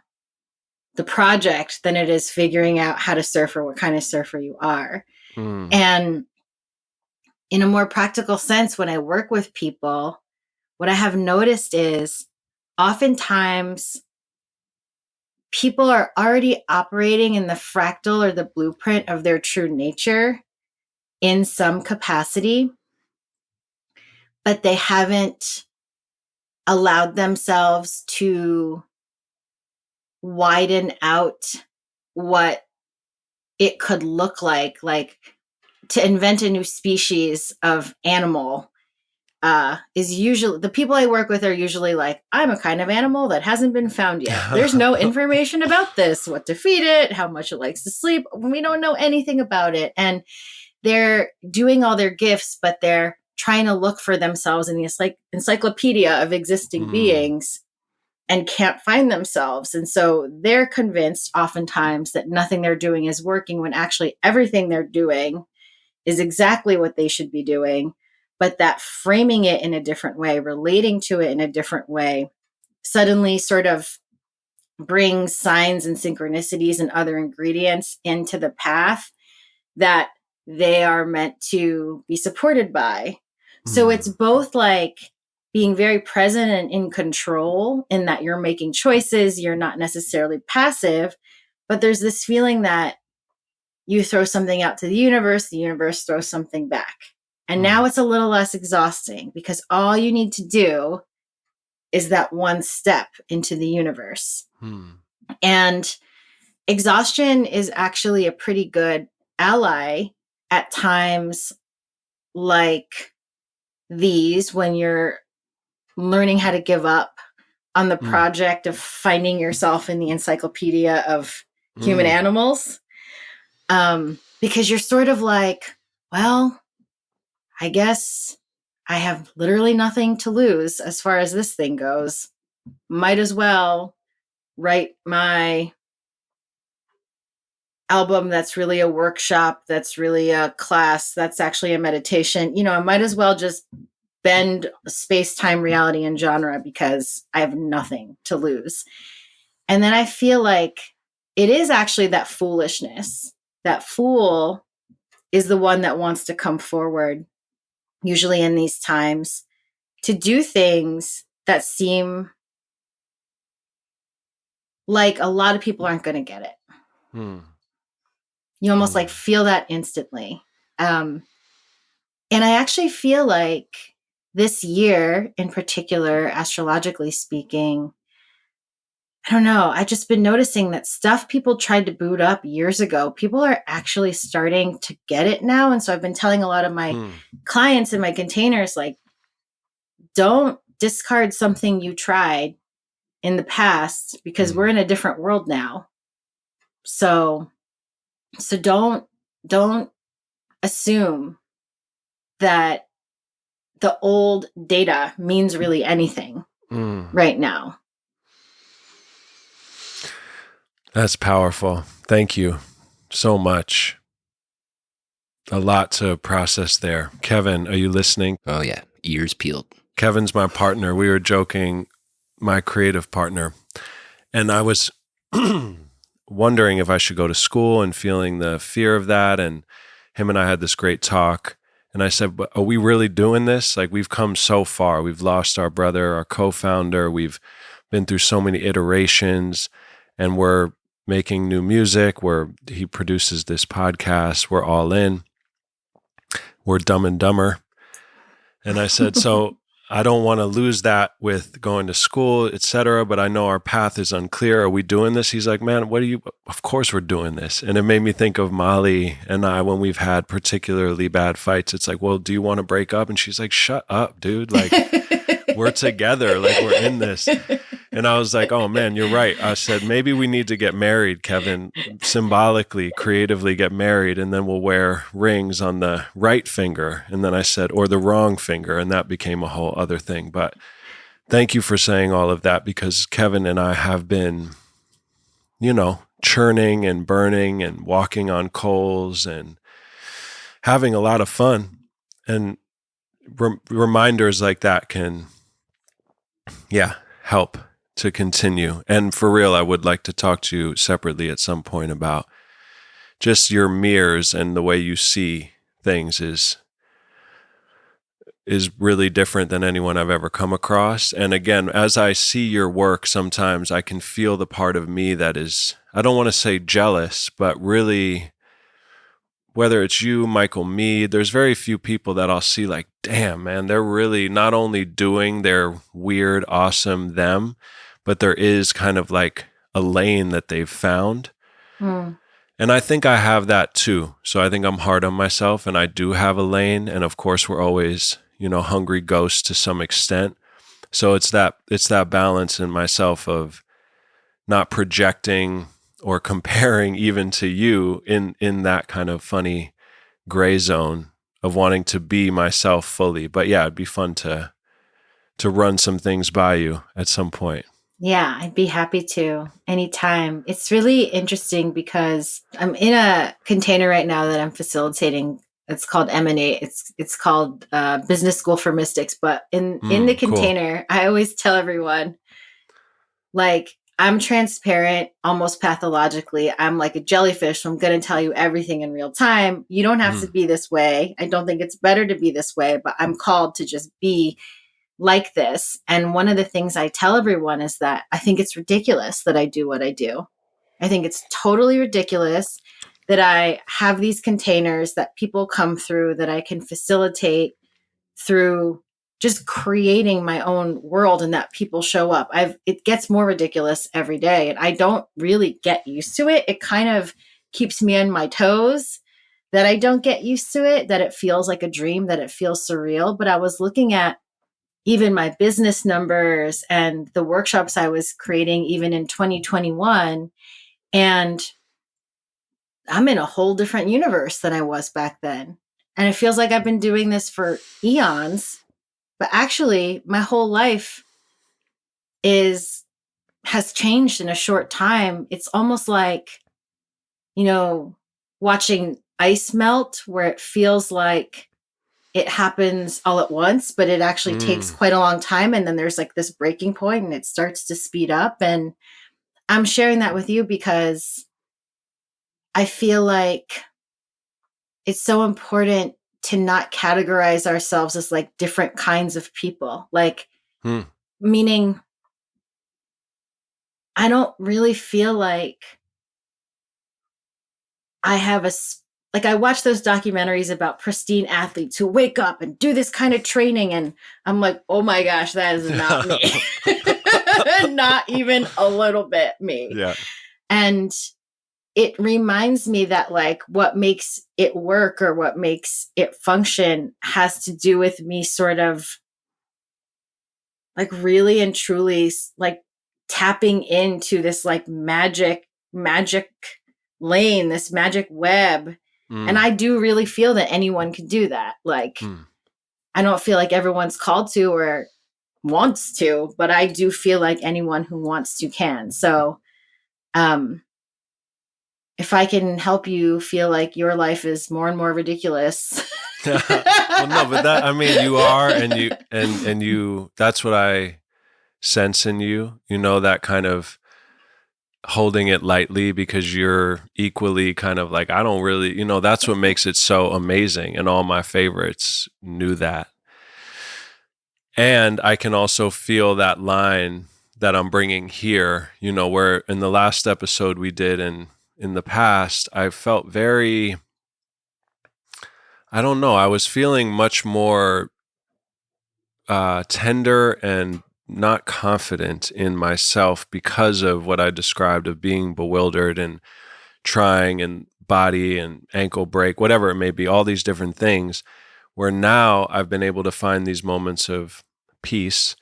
S2: project than it is figuring out how to surf or what kind of surfer you are. And in a more practical sense, when I work with people, what I have noticed is oftentimes people are already operating in the fractal or the blueprint of their true nature in some capacity, but they haven't allowed themselves to widen out what it could look like to invent a new species of animal is usually, the people I work with are usually like, I'm a kind of animal that hasn't been found yet. There's no information about this, what to feed it, how much it likes to sleep. We don't know anything about it. And they're doing all their gifts, but they're trying to look for themselves in this like encyclopedia of existing beings and can't find themselves. And so they're convinced oftentimes that nothing they're doing is working when actually everything they're doing is exactly what they should be doing. But that framing it in a different way, relating to it in a different way, suddenly sort of brings signs and synchronicities and other ingredients into the path that they are meant to be supported by. So it's both like being very present and in control in that you're making choices, you're not necessarily passive, but there's this feeling that you throw something out to the universe throws something back. And now it's a little less exhausting because all you need to do is that one step into the universe. And exhaustion is actually a pretty good ally at times like these, when you're learning how to give up on the project of finding yourself in the encyclopedia of human animals. Because you're sort of like, well, I guess I have literally nothing to lose as far as this thing goes. Might as well write my album that's really a workshop, that's really a class, that's actually a meditation. I might as well just bend space-time, reality, and genre because I have nothing to lose. And then I feel like it is actually that foolishness. That fool is the one that wants to come forward, usually in these times, to do things that seem like a lot of people aren't going to get it. You almost like feel that instantly. And I actually feel like this year in particular, astrologically speaking, I don't know. I've just been noticing that stuff people tried to boot up years ago, people are actually starting to get it now. And so I've been telling a lot of my clients in my containers, like, don't discard something you tried in the past because we're in a different world now. So don't assume that the old data means really anything right now.
S1: That's powerful. Thank you so much. A lot to process there. Kevin, are you listening?
S3: Oh, yeah. Ears peeled.
S1: Kevin's my partner. We were joking, my creative partner. And I was wondering if I should go to school and feeling the fear of that. And him and I had this great talk. And I said, but are we really doing this? Like, we've come so far. We've lost our brother, our co-founder. We've been through so many iterations, and we're making new music where he produces this podcast. We're all in. We're Dumb and Dumber. And I said, so I don't want to lose that with going to school, et cetera, but I know our path is unclear. Are we doing this? He's like, man, of course we're doing this. And it made me think of Molly and I when we've had particularly bad fights. It's like, well, do you want to break up? And she's like, shut up, dude. Like, we're together. Like, we're in this. And I was like, oh man, you're right. I said, maybe we need to get married, Kevin, symbolically, creatively get married, and then we'll wear rings on the right finger. And then I said, or the wrong finger. And that became a whole other thing. But thank you for saying all of that, because Kevin and I have been, churning and burning and walking on coals and having a lot of fun. And reminders like that can, help to continue. And for real, I would like to talk to you separately at some point about just your mirrors, and the way you see things is really different than anyone I've ever come across. And again, as I see your work, sometimes I can feel the part of me that is, I don't want to say jealous, but really, whether it's you, Michael Mead, there's very few people that I'll see like, damn, man, they're really not only doing their weird, awesome them, but there is kind of like a lane that they've found. And I think I have that too. So I think I'm hard on myself, and I do have a lane. And of course, we're always, hungry ghosts to some extent. So it's that balance in myself of not projecting or comparing even to you in that kind of funny gray zone of wanting to be myself fully. But yeah, it'd be fun to run some things by you at some point.
S2: Yeah, I'd be happy to anytime. It's really interesting because I'm in a container right now that I'm facilitating. It's called Emanate. It's called Business School for Mystics. But in the container, cool. I always tell everyone, like, I'm transparent almost pathologically. I'm like a jellyfish, so I'm going to tell you everything in real time. You don't have to be this way. I don't think it's better to be this way, but I'm called to just be like this. And one of the things I tell everyone is that I think it's ridiculous that I do what I do. I think it's totally ridiculous that I have these containers that people come through, that I can facilitate through just creating my own world, and that people show up. It gets more ridiculous every day, and I don't really get used to it. It kind of keeps me on my toes that I don't get used to it, that it feels like a dream, that it feels surreal. But I was looking at even my business numbers and the workshops I was creating even in 2021, and I'm in a whole different universe than I was back then. And it feels like I've been doing this for eons, but actually my whole life has changed in a short time. It's almost like, watching ice melt, where it feels like it happens all at once, but it actually takes quite a long time. And then there's like this breaking point and it starts to speed up. And I'm sharing that with you because I feel like it's so important to not categorize ourselves as like different kinds of people. Like, meaning I don't really feel like I have like I watch those documentaries about pristine athletes who wake up and do this kind of training, and I'm like, oh my gosh, that is not me. Not even a little bit me.
S1: Yeah.
S2: And it reminds me that like what makes it work or what makes it function has to do with me sort of like really and truly like tapping into this like magic lane, this magic web. And I do really feel that anyone can do that. Like, I don't feel like everyone's called to or wants to, but I do feel like anyone who wants to can. So, if I can help you feel like your life is more and more ridiculous.
S1: Well, no, but that, I mean, you are, and you, that's what I sense in you, that kind of holding it lightly, because you're equally kind of like, I don't really, that's what makes it so amazing. And all my favorites knew that. And I can also feel that line that I'm bringing here, where in the last episode we did and in the past, I felt very, I don't know, I was feeling much more tender and not confident in myself because of what I described of being bewildered and trying and body and ankle break, whatever it may be, all these different things, where now I've been able to find these moments of peace.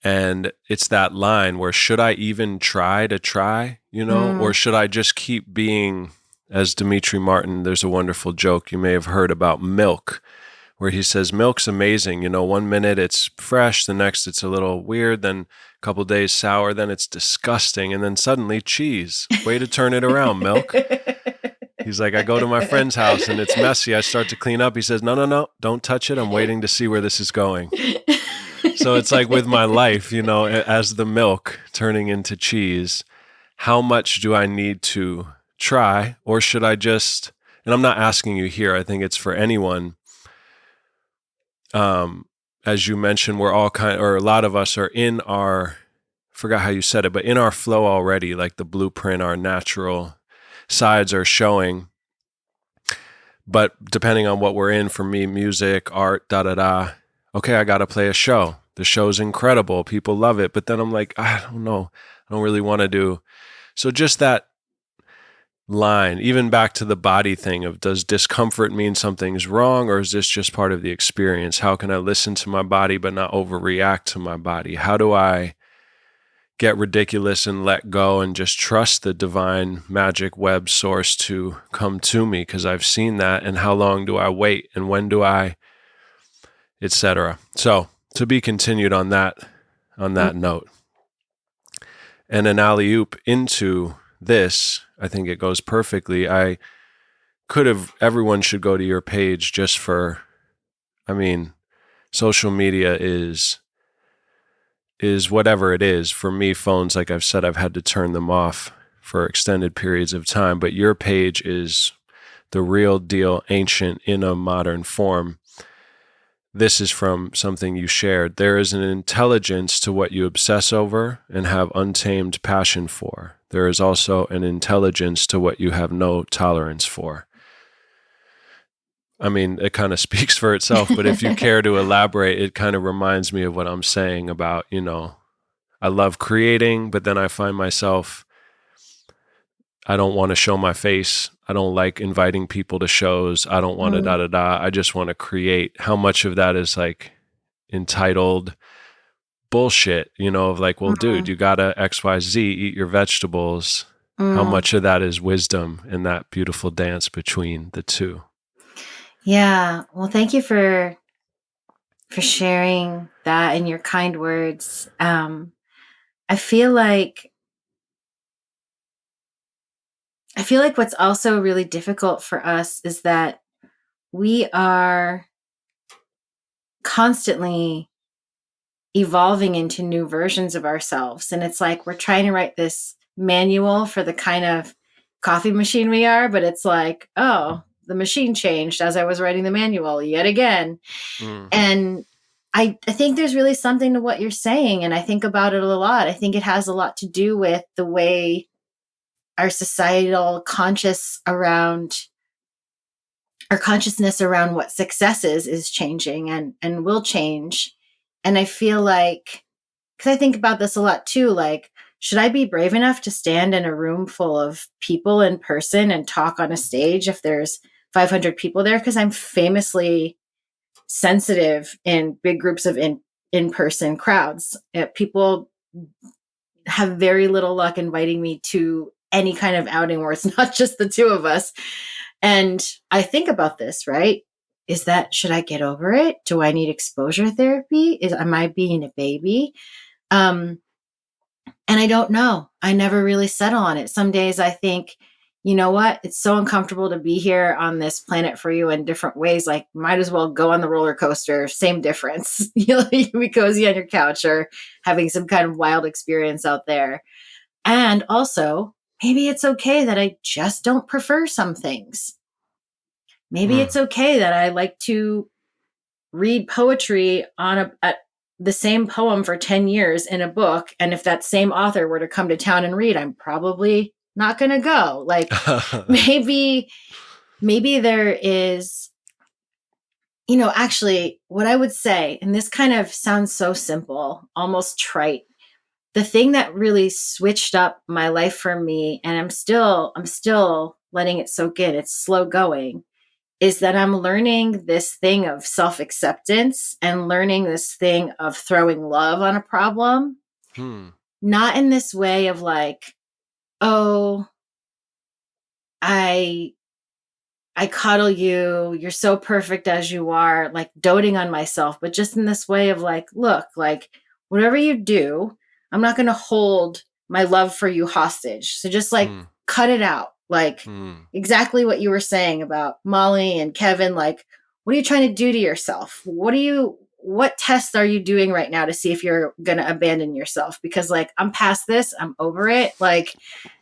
S1: And it's that line where should I even try to try, or should I just keep being, as Dimitri Martin, there's a wonderful joke you may have heard about milk, where he says, milk's amazing. 1 minute it's fresh, the next it's a little weird, then a couple days sour, then it's disgusting, and then suddenly cheese. Way to turn it around, milk. He's like, I go to my friend's house and it's messy. I start to clean up. He says, no, don't touch it. I'm waiting to see where this is going. So it's like with my life, as the milk turning into cheese, how much do I need to try, or should I just, and I'm not asking you here, I think it's for anyone. As you mentioned, we're all or a lot of us are in our, forgot how you said it, but in our flow already, like the blueprint, our natural sides are showing. But depending on what we're in, for me, music, art, okay, I got to play a show. The show's incredible. People love it. But then I'm like, I don't know. I don't really want to do. So just that line, even back to the body thing of, does discomfort mean something's wrong, or is this just part of the experience? How can I listen to my body but not overreact to my body? How do I get ridiculous and let go and just trust the divine magic web source to come to me? Because I've seen that. And how long do I wait? And when do I, etc. So to be continued on that note. And an alley-oop into this, I think it goes perfectly. Everyone should go to your page just for, social media is whatever it is. For me, phones, like I've said, I've had to turn them off for extended periods of time, but your page is the real deal, ancient in a modern form. This is from something you shared. There is an intelligence to what you obsess over and have untamed passion for. There is also an intelligence to what you have no tolerance for. It kind of speaks for itself, but if you care to elaborate, it kind of reminds me of what I'm saying about, I love creating, but then I find myself, I don't want to show my face. I don't like inviting people to shows. I don't want to I just want to create. How much of that is like entitled bullshit, of like, well, dude, you gotta XYZ, eat your vegetables. How much of that is wisdom in that beautiful dance between the two?
S2: Yeah. Well, thank you for sharing that and your kind words. I feel like what's also really difficult for us is that we are constantly evolving into new versions of ourselves. And it's like we're trying to write this manual for the kind of coffee machine we are, but it's like, oh, the machine changed as I was writing the manual yet again. And I think there's really something to what you're saying. And I think about it a lot. I think it has a lot to do with the way our societal our consciousness around what success is changing and will change. And I feel like, because I think about this a lot too, like, should I be brave enough to stand in a room full of people in person and talk on a stage if there's 500 people there? Because I'm famously sensitive in big groups of in-person crowds. People have very little luck inviting me to any kind of outing where it's not just the two of us. And I think about this, right? Should I get over it? Do I need exposure therapy? Am I being a baby? And I don't know. I never really settle on it. Some days I think, you know what? It's so uncomfortable to be here on this planet for you in different ways. Like, might as well go on the roller coaster. Same difference. You can be cozy on your couch or having some kind of wild experience out there. And also, maybe it's okay that I just don't prefer some things. Maybe it's okay that I like to read poetry on the same poem for 10 years in a book. And if that same author were to come to town and read, I'm probably not going to go. Like, maybe there is, actually what I would say, and this kind of sounds so simple, almost trite. The thing that really switched up my life for me, and I'm still letting it soak in, it's slow going, is that I'm learning this thing of self-acceptance and learning this thing of throwing love on a problem. Not in this way of like, oh, I coddle you, you're so perfect as you are, like doting on myself, but just in this way of like, look, like whatever you do, I'm not going to hold my love for you hostage. So just like cut it out. Like exactly what you were saying about Molly and Kevin. Like, what are you trying to do to yourself? What tests are you doing right now to see if you're going to abandon yourself? Because like, I'm past this, I'm over it. Like,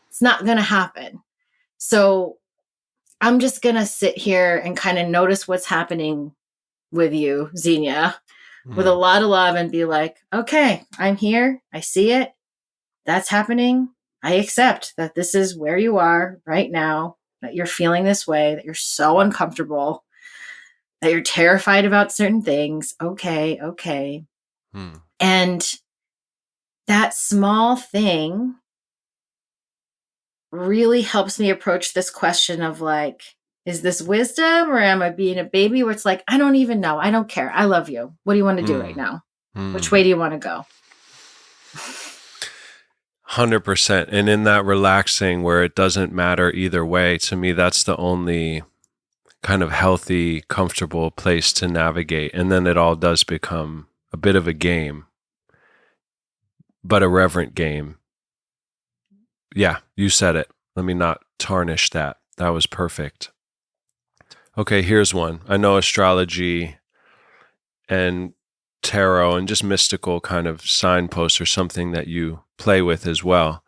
S2: it's not going to happen. So I'm just going to sit here and kind of notice what's happening with you, Xenia, with a lot of love and be like, okay, I'm here. I see it. That's happening. I accept that this is where you are right now, that you're feeling this way, that you're so uncomfortable, that you're terrified about certain things. Okay. And that small thing really helps me approach this question of like, is this wisdom or am I being a baby? Where it's like, I don't even know. I don't care. I love you. What do you want to do right now? Which way do you want to go?
S1: 100%. And in that relaxing where it doesn't matter either way, to me, that's the only kind of healthy, comfortable place to navigate. And then it all does become a bit of a game, but a reverent game. Yeah, you said it. Let me not tarnish that. That was perfect. Okay, here's one. I know astrology and tarot and just mystical kind of signposts are something that you play with as well.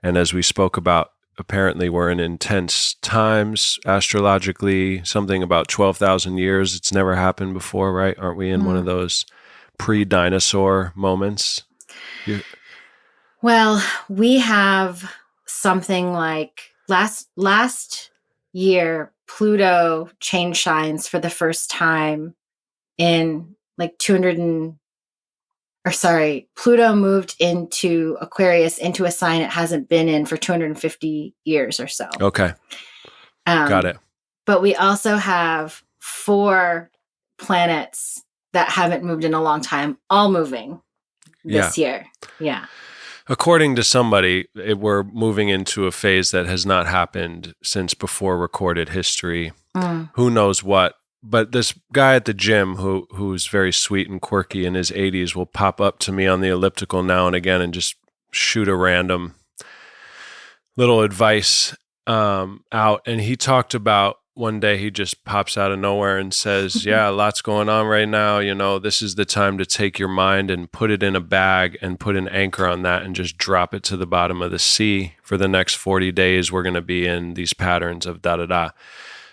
S1: And as we spoke about, apparently we're in intense times astrologically, something about 12,000 years. It's never happened before, right? Aren't we in one of those pre-dinosaur moments?
S2: Well, we have something like last year, Pluto changed signs for the first time in like Pluto moved into Aquarius, into a sign it hasn't been in for 250 years or so.
S1: Okay. Got it.
S2: But we also have 4 planets that haven't moved in a long time, all moving this year. Yeah.
S1: According to somebody, we're moving into a phase that has not happened since before recorded history. Who knows what? But this guy at the gym who's very sweet and quirky in his 80s will pop up to me on the elliptical now and again and just shoot a random little advice out. And he talked about one day he just pops out of nowhere and says, yeah, lots going on right now. This is the time to take your mind and put it in a bag and put an anchor on that and just drop it to the bottom of the sea. For the next 40 days, we're going to be in these patterns of da-da-da.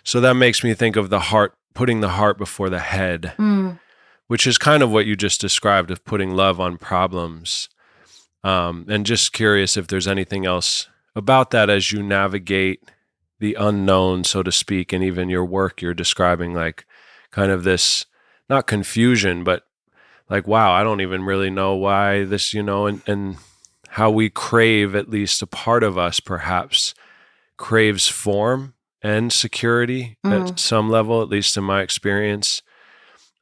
S1: So that makes me think of the heart, putting the heart before the head, which is kind of what you just described of putting love on problems. And just curious if there's anything else about that as you navigate the unknown, so to speak, and even your work, you're describing like kind of this, not confusion, but like, wow, I don't even really know why this, and how we crave, at least a part of us perhaps craves form and security at some level, at least in my experience,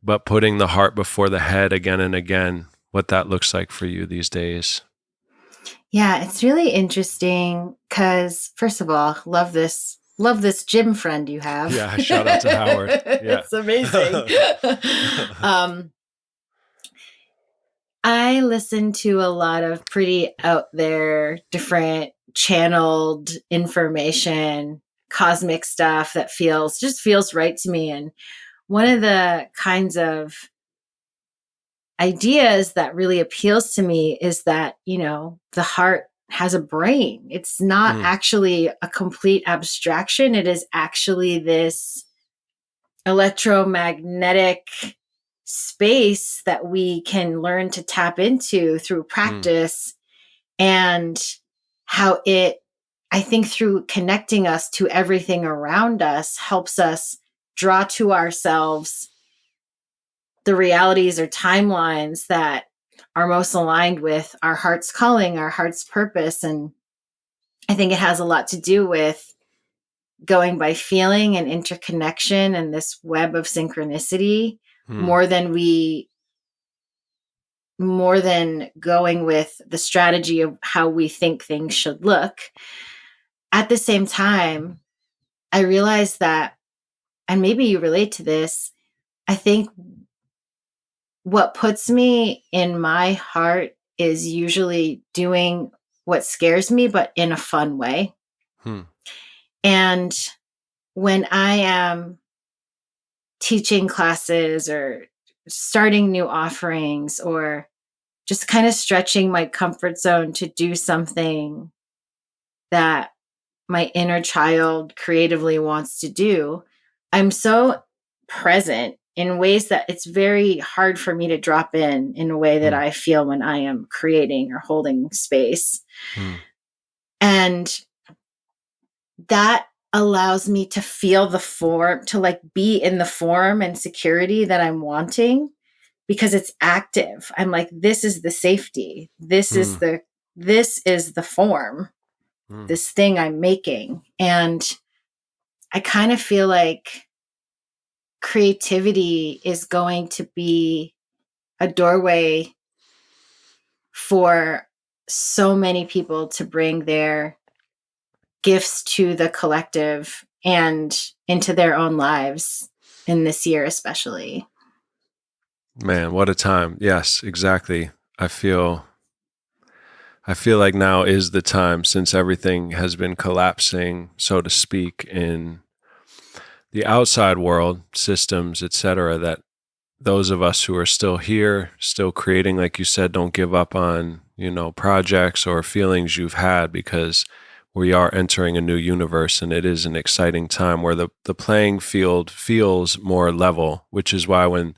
S1: but putting the heart before the head again and again, what that looks like for you these days.
S2: Yeah, it's really interesting because, first of all, love this gym friend you have.
S1: Yeah, shout out to Howard. Yeah.
S2: It's amazing. I listen to a lot of pretty out there, different channeled information, cosmic stuff that just feels right to me. And one of the kinds of ideas that really appeals to me is that, the heart has a brain. It's not actually a complete abstraction. It is actually this electromagnetic space that we can learn to tap into through practice, and how it, I think, through connecting us to everything around us, helps us draw to ourselves the realities or timelines that are most aligned with our heart's calling, our heart's purpose. And I think it has a lot to do with going by feeling and interconnection and this web of synchronicity, more than going with the strategy of how we think things should look. At the same time, I realized that, and maybe you relate to this, I think what puts me in my heart is usually doing what scares me, but in a fun way. And when I am teaching classes or starting new offerings, or just kind of stretching my comfort zone to do something that my inner child creatively wants to do, I'm so present in ways that it's very hard for me to drop in a way that I feel when I am creating or holding space. And that allows me to feel the form, to like be in the form and security that I'm wanting, because it's active. I'm like, this is the safety. This is the form, this thing I'm making. And I kind of feel like creativity is going to be a doorway for so many people to bring their gifts to the collective and into their own lives in this year, especially.
S1: Man, what a time. Yes, exactly. I feel like now is the time, since everything has been collapsing, so to speak, in the outside world, systems, etc., that those of us who are still here, still creating, like you said, don't give up on, projects or feelings you've had, because we are entering a new universe, and it is an exciting time where the playing field feels more level, which is why when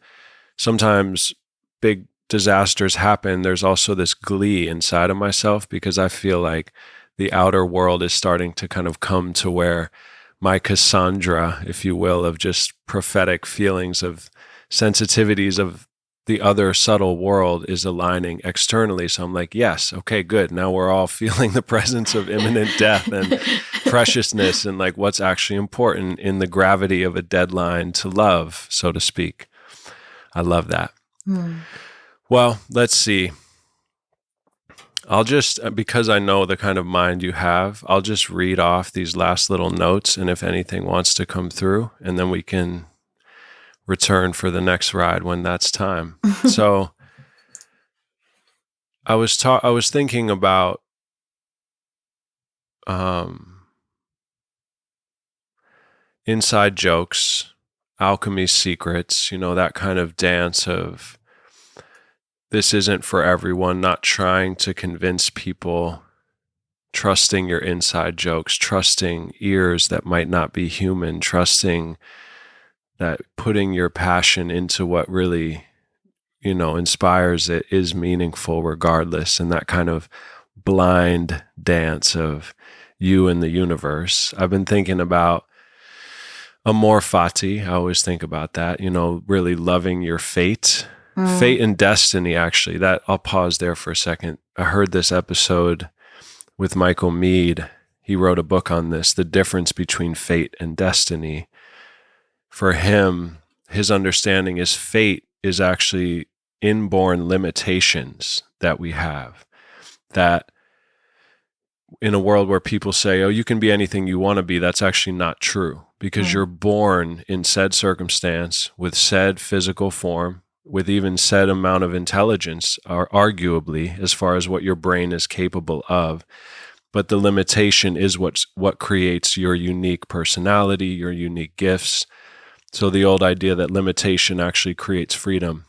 S1: sometimes big disasters happen, there's also this glee inside of myself, because I feel like the outer world is starting to kind of come to where my Cassandra, if you will, of just prophetic feelings, of sensitivities of the other subtle world is aligning externally. So I'm like, yes, okay, good. Now we're all feeling the presence of imminent death and preciousness, and like what's actually important in the gravity of a deadline to love, so to speak. I love that. Well, let's see. I'll just, because I know the kind of mind you have, I'll just read off these last little notes, and if anything wants to come through, and then we can return for the next ride when that's time. So I was thinking about inside jokes, alchemy secrets, that kind of dance of this isn't for everyone, not trying to convince people, trusting your inside jokes, trusting ears that might not be human, trusting that putting your passion into what really, inspires it is meaningful regardless. And that kind of blind dance of you and the universe. I've been thinking about amor fati. I always think about that, really loving your fate. Fate and destiny, actually. That I'll pause there for a second. I heard this episode with Michael Mead. He wrote a book on this, the difference between fate and destiny. For him, his understanding is fate is actually inborn limitations that we have. That in a world where people say, oh, you can be anything you want to be, that's actually not true, because you're born in said circumstance with said physical form, with even said amount of intelligence, or arguably, as far as what your brain is capable of. But the limitation is what creates your unique personality, your unique gifts. So the old idea that limitation actually creates freedom.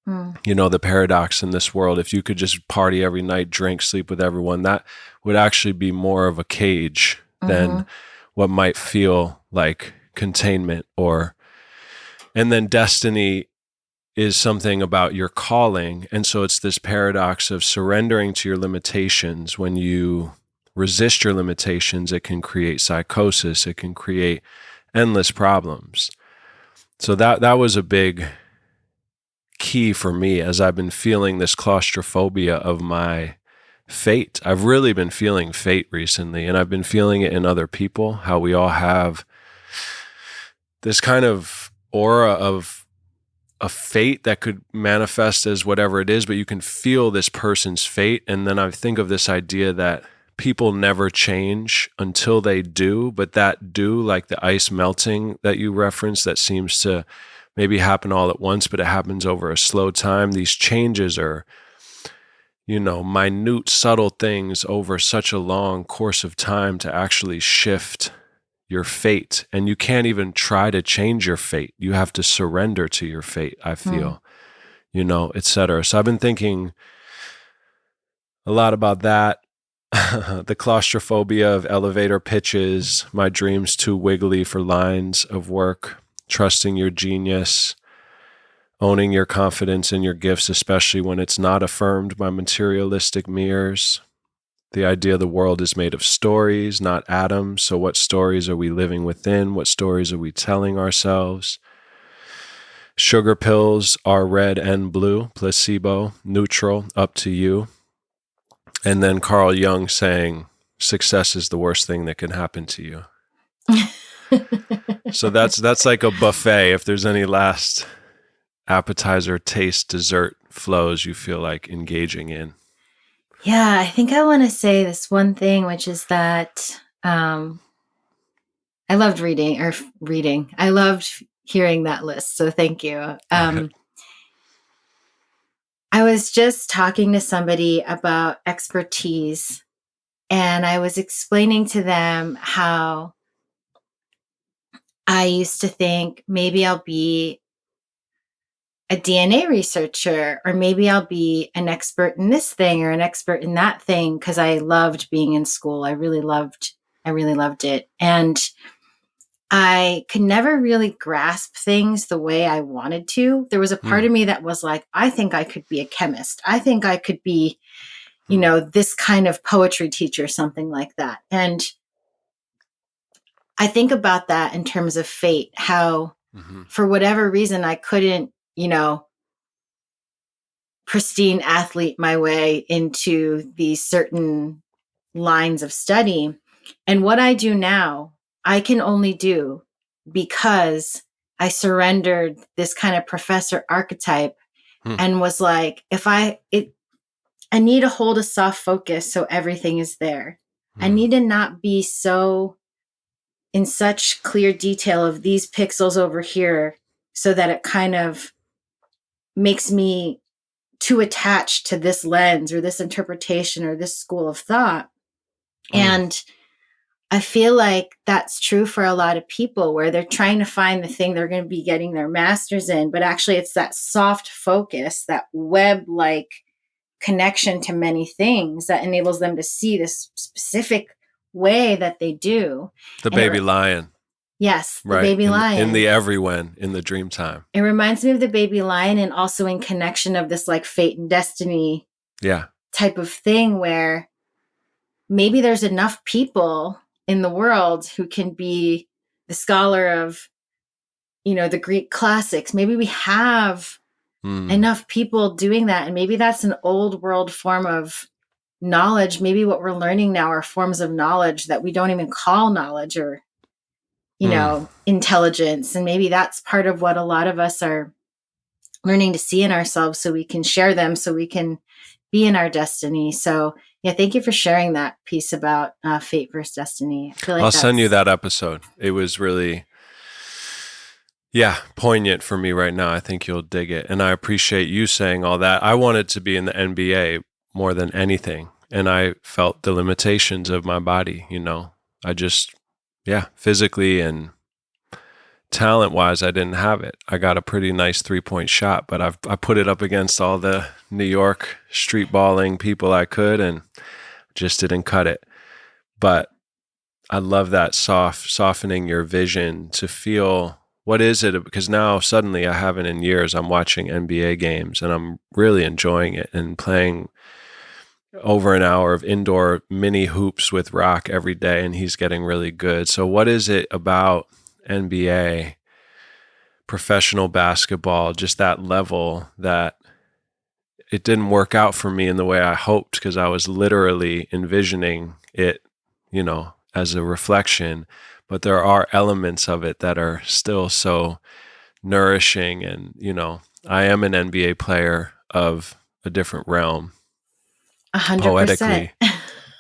S1: The paradox in this world, if you could just party every night, drink, sleep with everyone, that would actually be more of a cage than what might feel like containment. And then destiny is something about your calling. And so it's this paradox of surrendering to your limitations. When you resist your limitations, it can create psychosis. It can create endless problems. So that was a big key for me as I've been feeling this claustrophobia of my fate. I've really been feeling fate recently, and I've been feeling it in other people, how we all have this kind of aura of a fate that could manifest as whatever it is, but you can feel this person's fate. And then I think of this idea that people never change until they do, but that do, like the ice melting that you referenced, that seems to maybe happen all at once, but it happens over a slow time. These changes are, minute, subtle things over such a long course of time to actually shift your fate. And you can't even try to change your fate. You have to surrender to your fate, I feel, et cetera. So I've been thinking a lot about that. The claustrophobia of elevator pitches, my dreams too wiggly for lines of work, trusting your genius, owning your confidence in your gifts, especially when it's not affirmed by materialistic mirrors. The idea the world is made of stories, not atoms. So what stories are we living within? What stories are we telling ourselves? Sugar pills are red and blue, placebo, neutral, up to you. And then Carl Jung saying, success is the worst thing that can happen to you. So that's like a buffet. If there's any last appetizer, taste, dessert flows you feel like engaging in.
S2: Yeah, I think I want to say this one thing, which is that I loved reading. I loved hearing that list. So thank you. I was just talking to somebody about expertise, and I was explaining to them how I used to think maybe I'll be a DNA researcher, or maybe I'll be an expert in this thing or an expert in that thing, because I loved being in school. I really loved it. And I could never really grasp things the way I wanted to. There was a part of me that was like, I think I could be a chemist. I think I could be, this kind of poetry teacher, something like that. And I think about that in terms of fate, how for whatever reason I couldn't, pristine athlete my way into these certain lines of study. And what I do now, I can only do because I surrendered this kind of professor archetype and was like, I need to hold a soft focus so everything is there. I need to not be so in such clear detail of these pixels over here, so that it kind of makes me too attached to this lens or this interpretation or this school of thought. And I feel like that's true for a lot of people, where they're trying to find the thing they're going to be getting their master's in, but actually it's that soft focus, that web-like connection to many things that enables them to see this specific way that they do.
S1: The baby lion.
S2: Yes, the
S1: right.
S2: baby lion.
S1: In the everyone, in the dream time.
S2: It reminds me of the baby lion, and also in connection of this like fate and destiny type of thing, where maybe there's enough people in the world who can be the scholar of, the Greek classics. Maybe we have enough people doing that. And maybe that's an old world form of knowledge. Maybe what we're learning now are forms of knowledge that we don't even call knowledge or, intelligence. And maybe that's part of what a lot of us are learning to see in ourselves, so we can share them, so we can be in our destiny. So yeah, thank you for sharing that piece about fate versus destiny. I feel like
S1: I'll send you that episode. It was really, poignant for me right now. I think you'll dig it. And I appreciate you saying all that. I wanted to be in the NBA more than anything. And I felt the limitations of my body, I just, physically and talent-wise, I didn't have it. I got a pretty nice 3-point shot, but I put it up against all the New York street balling people I could and just didn't cut it. But I love that softening your vision to feel, what is it? Because now suddenly I haven't in years. I'm watching NBA games and I'm really enjoying it and playing over an hour of indoor mini hoops with Rock every day, and he's getting really good. So what is it about NBA, professional basketball, just that level, that it didn't work out for me in the way I hoped, because I was literally envisioning it, as a reflection, but there are elements of it that are still so nourishing. And, I am an NBA player of a different realm.
S2: 100%.
S1: Poetically.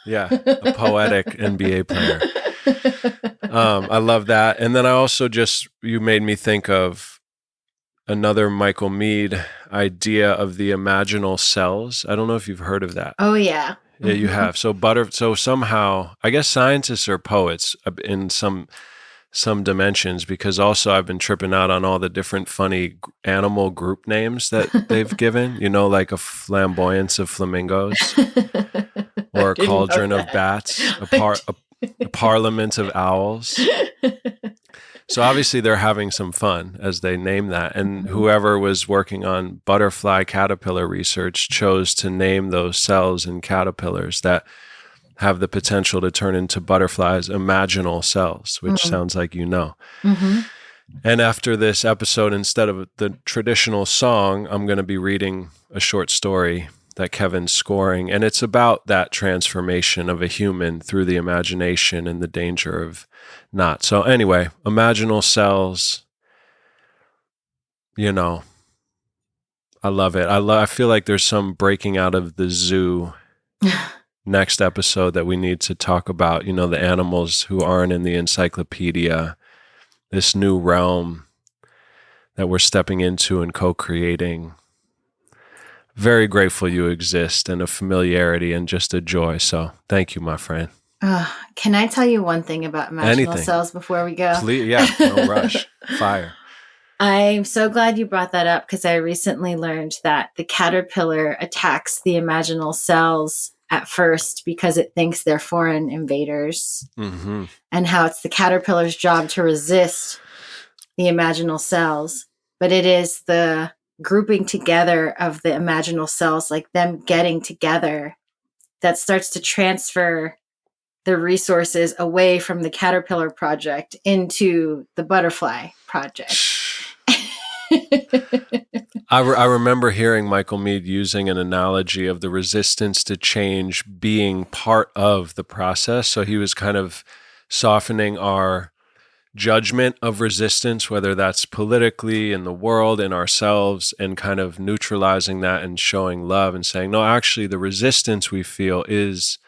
S1: Yeah, a poetic NBA player. I love that. And then I also you made me think of another Michael Meade idea of the imaginal cells. I don't know if you've heard of that.
S2: Oh, yeah.
S1: Yeah, you have. So somehow, I guess scientists are poets in some dimensions, because also I've been tripping out on all the different funny animal group names that they've given, like a flamboyance of flamingos or a cauldron of bats, a parliament of owls. So obviously they're having some fun as they name that. And whoever was working on butterfly caterpillar research chose to name those cells in caterpillars that have the potential to turn into butterflies imaginal cells, which sounds like And after this episode, instead of the traditional song, I'm going to be reading a short story that Kevin's scoring. And it's about that transformation of a human through the imagination and the danger of not. So anyway, imaginal cells, I love it. I feel like there's some breaking out of the zoo next episode that we need to talk about, the animals who aren't in the encyclopedia, this new realm that we're stepping into and co-creating. Very grateful you exist, and a familiarity and just a joy. So thank you, my friend.
S2: Can I tell you one thing about imaginal cells before we go?
S1: Please, no rush. Fire.
S2: I'm so glad you brought that up, because I recently learned that the caterpillar attacks the imaginal cells at first because it thinks they're foreign invaders, and how it's the caterpillar's job to resist the imaginal cells. But it is the grouping together of the imaginal cells, like them getting together, that starts to transfer the resources away from the caterpillar project into the butterfly project.
S1: I remember hearing Michael Meade using an analogy of the resistance to change being part of the process. So he was kind of softening our judgment of resistance, whether that's politically, in the world, in ourselves, and kind of neutralizing that and showing love and saying, no, actually the resistance we feel is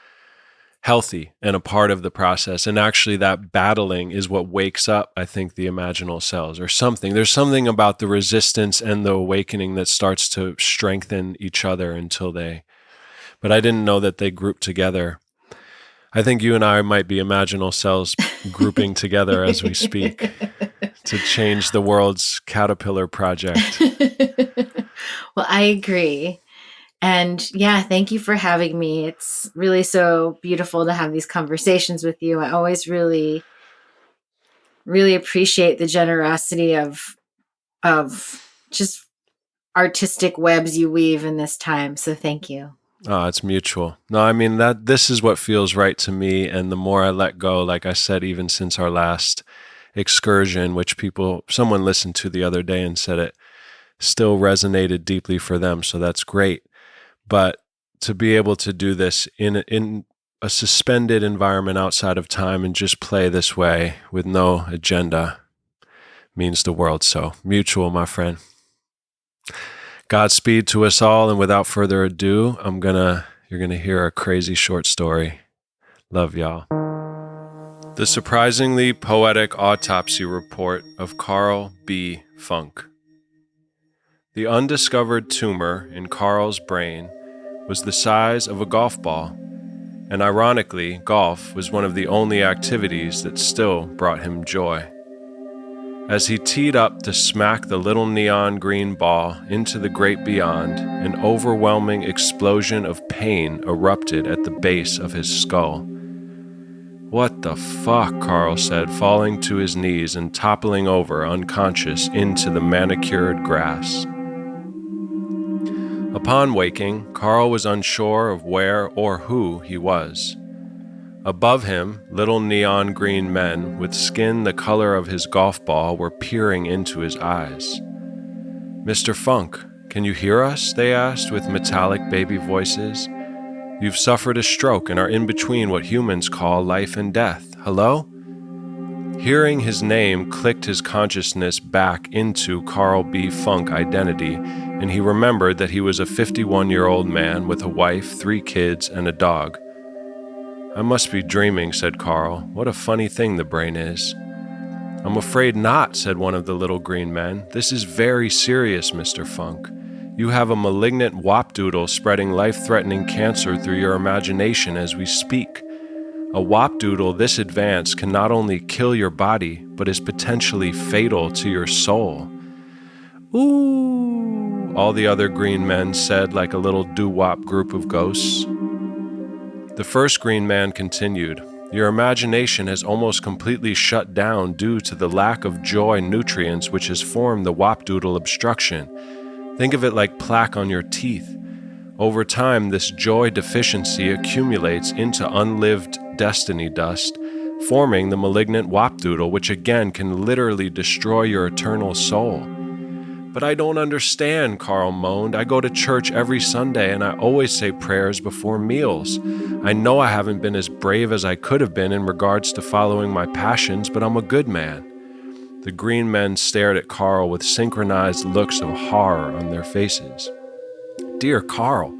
S1: healthy and a part of the process. And actually that battling is what wakes up, I think, the imaginal cells or something. There's something about the resistance and the awakening that starts to strengthen each other but I didn't know that they group together. I think you and I might be imaginal cells grouping together as we speak to change the world's caterpillar project.
S2: Well, I agree. And yeah, thank you for having me. It's really so beautiful to have these conversations with you. I always really, really appreciate the generosity of just artistic webs you weave in this time. So thank you.
S1: Oh, it's mutual. No, I mean that this is what feels right to me, and the more I let go, like I said, even since our last excursion, which someone listened to the other day and said it still resonated deeply for them, so that's great. But to be able to do this in a suspended environment outside of time and just play this way with no agenda means the world. So mutual, my friend. Godspeed to us all, and without further ado, you're gonna hear a crazy short story. Love y'all. The surprisingly poetic autopsy report of Carl B. Funk. The undiscovered tumor in Carl's brain was the size of a golf ball, and ironically, golf was one of the only activities that still brought him joy. As he teed up to smack the little neon green ball into the great beyond, an overwhelming explosion of pain erupted at the base of his skull. "What the fuck?" Carl said, falling to his knees and toppling over unconscious into the manicured grass. Upon waking, Carl was unsure of where or who he was. Above him, little neon green men with skin the color of his golf ball were peering into his eyes. "Mr. Funk, can you hear us?" they asked with metallic baby voices. "You've suffered a stroke and are in between what humans call life and death. Hello?" Hearing his name clicked his consciousness back into Carl B. Funk identity, and he remembered that he was a 51-year-old man with a wife, 3 kids, and a dog. "I must be dreaming," said Carl. "What a funny thing the brain is." "I'm afraid not," said one of the little green men. "This is very serious, Mr. Funk. You have a malignant wapdoodle spreading life-threatening cancer through your imagination as we speak. A wapdoodle this advanced can not only kill your body, but is potentially fatal to your soul." "Ooh," all the other green men said like a little doo-wop group of ghosts. The first green man continued, "Your imagination has almost completely shut down due to the lack of joy nutrients which has formed the wapdoodle obstruction. Think of it like plaque on your teeth. Over time, this joy deficiency accumulates into unlived destiny dust, forming the malignant wapdoodle, which again can literally destroy your eternal soul." "But I don't understand," Carl moaned. "I go to church every Sunday and I always say prayers before meals. I know I haven't been as brave as I could have been in regards to following my passions, but I'm a good man." The green men stared at Carl with synchronized looks of horror on their faces. "Dear Carl,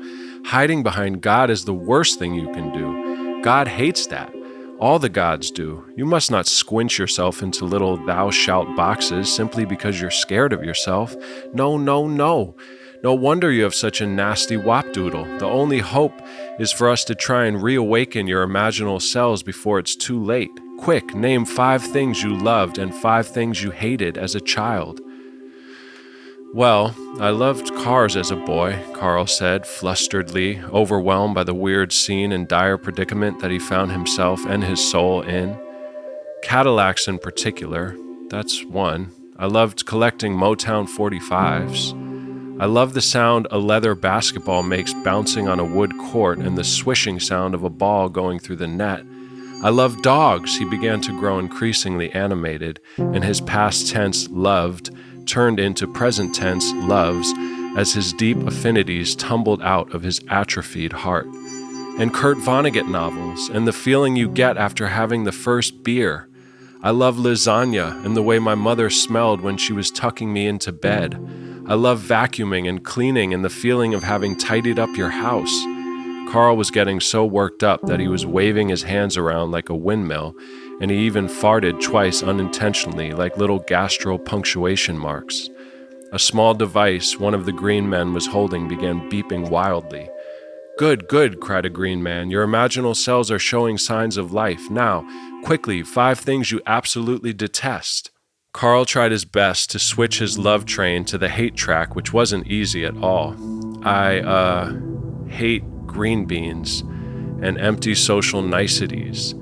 S1: hiding behind God is the worst thing you can do. God hates that. All the gods do. You must not squinch yourself into little thou shalt boxes simply because you're scared of yourself. No, no, no. No wonder you have such a nasty wapdoodle. The only hope is for us to try and reawaken your imaginal cells before it's too late. Quick, name 5 things you loved and 5 things you hated as a child." "Well, I loved cars as a boy," Carl said, flusteredly, overwhelmed by the weird scene and dire predicament that he found himself and his soul in. "Cadillacs in particular, that's one. I loved collecting Motown 45s. I love the sound a leather basketball makes bouncing on a wood court and the swishing sound of a ball going through the net. I love dogs." He began to grow increasingly animated, and his past tense loved turned into present tense loves as his deep affinities tumbled out of his atrophied heart. "And Kurt Vonnegut novels, and the feeling you get after having the first beer. I love lasagna and the way my mother smelled when she was tucking me into bed. I love vacuuming and cleaning and the feeling of having tidied up your house." Carl was getting so worked up that he was waving his hands around like a windmill, and he even farted twice unintentionally like little gastro punctuation marks. A small device one of the green men was holding began beeping wildly. "Good, good," cried a green man. "Your imaginal cells are showing signs of life. Now, quickly, 5 things you absolutely detest." Carl tried his best to switch his love train to the hate track, which wasn't easy at all. I hate green beans and empty social niceties.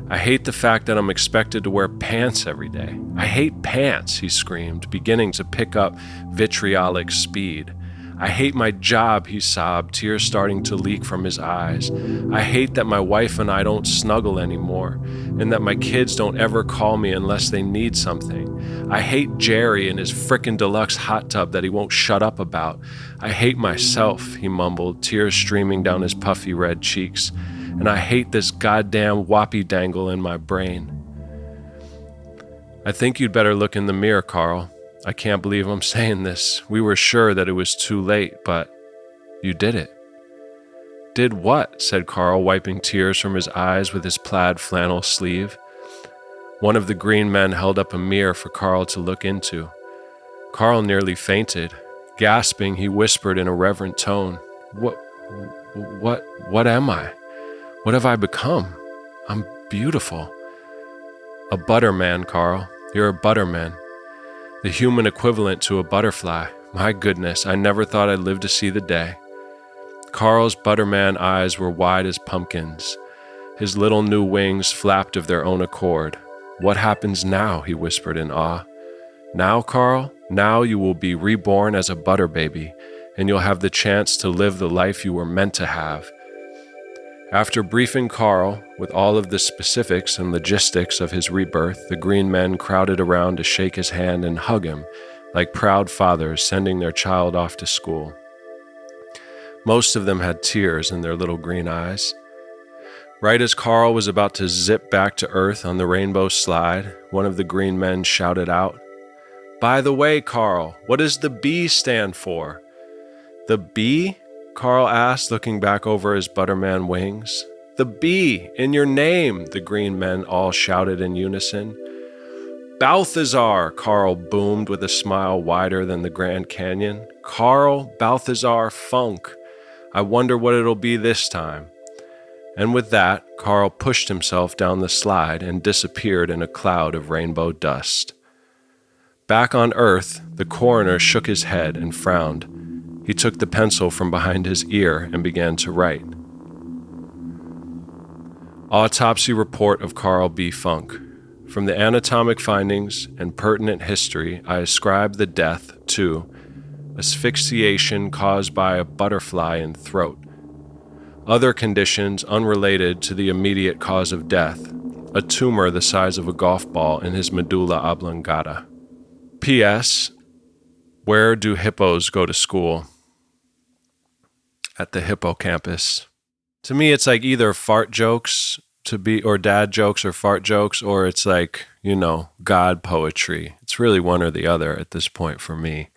S1: I hate the fact that I'm expected to wear pants every day. I hate pants," he screamed, beginning to pick up vitriolic speed. I hate my job, he sobbed, tears starting to leak from his eyes. I hate that my wife and I don't snuggle anymore, and that my kids don't ever call me unless they need something. I hate Jerry and his frickin' deluxe hot tub that he won't shut up about. I hate myself, he mumbled, tears streaming down his puffy red cheeks. And I hate this goddamn whoppy dangle in my brain. I think you'd better look in the mirror, Carl. I can't believe I'm saying this. We were sure that it was too late, but you did it. Did what? Said Carl, wiping tears from his eyes with his plaid flannel sleeve. One of the green men held up a mirror for Carl to look into. Carl nearly fainted. Gasping, he whispered in a reverent tone, What am I? What have I become? I'm beautiful. A butterman, Carl. You're a butterman. The human equivalent to a butterfly. My goodness, I never thought I'd live to see the day. Carl's butterman eyes were wide as pumpkins. His little new wings flapped of their own accord. What happens now? He whispered in awe. Now, Carl, now you will be reborn as a butter baby, and you'll have the chance to live the life you were meant to have. After briefing Carl with all of the specifics and logistics of his rebirth, the green men crowded around to shake his hand and hug him, like proud fathers sending their child off to school. Most of them had tears in their little green eyes. Right as Carl was about to zip back to Earth on the rainbow slide, one of the green men shouted out, "By the way, Carl, what does the B stand for?" "The B?" Carl asked, looking back over his butterman wings. "The B in your name," the green men all shouted in unison. "Balthazar," Carl boomed with a smile wider than the Grand Canyon. "Carl Balthazar Funk. I wonder what it'll be this time." And with that, Carl pushed himself down the slide and disappeared in a cloud of rainbow dust. Back on Earth, the coroner shook his head and frowned. He took the pencil from behind his ear and began to write. Autopsy report of Carl B. Funk. From the anatomic findings and pertinent history, I ascribe the death to asphyxiation caused by a butterfly in throat. Other conditions unrelated to the immediate cause of death, a tumor the size of a golf ball in his medulla oblongata. P.S. Where do hippos go to school? At the hippocampus. To me, it's like either fart jokes or dad jokes or fart jokes, or it's like, God poetry. It's really one or the other at this point for me.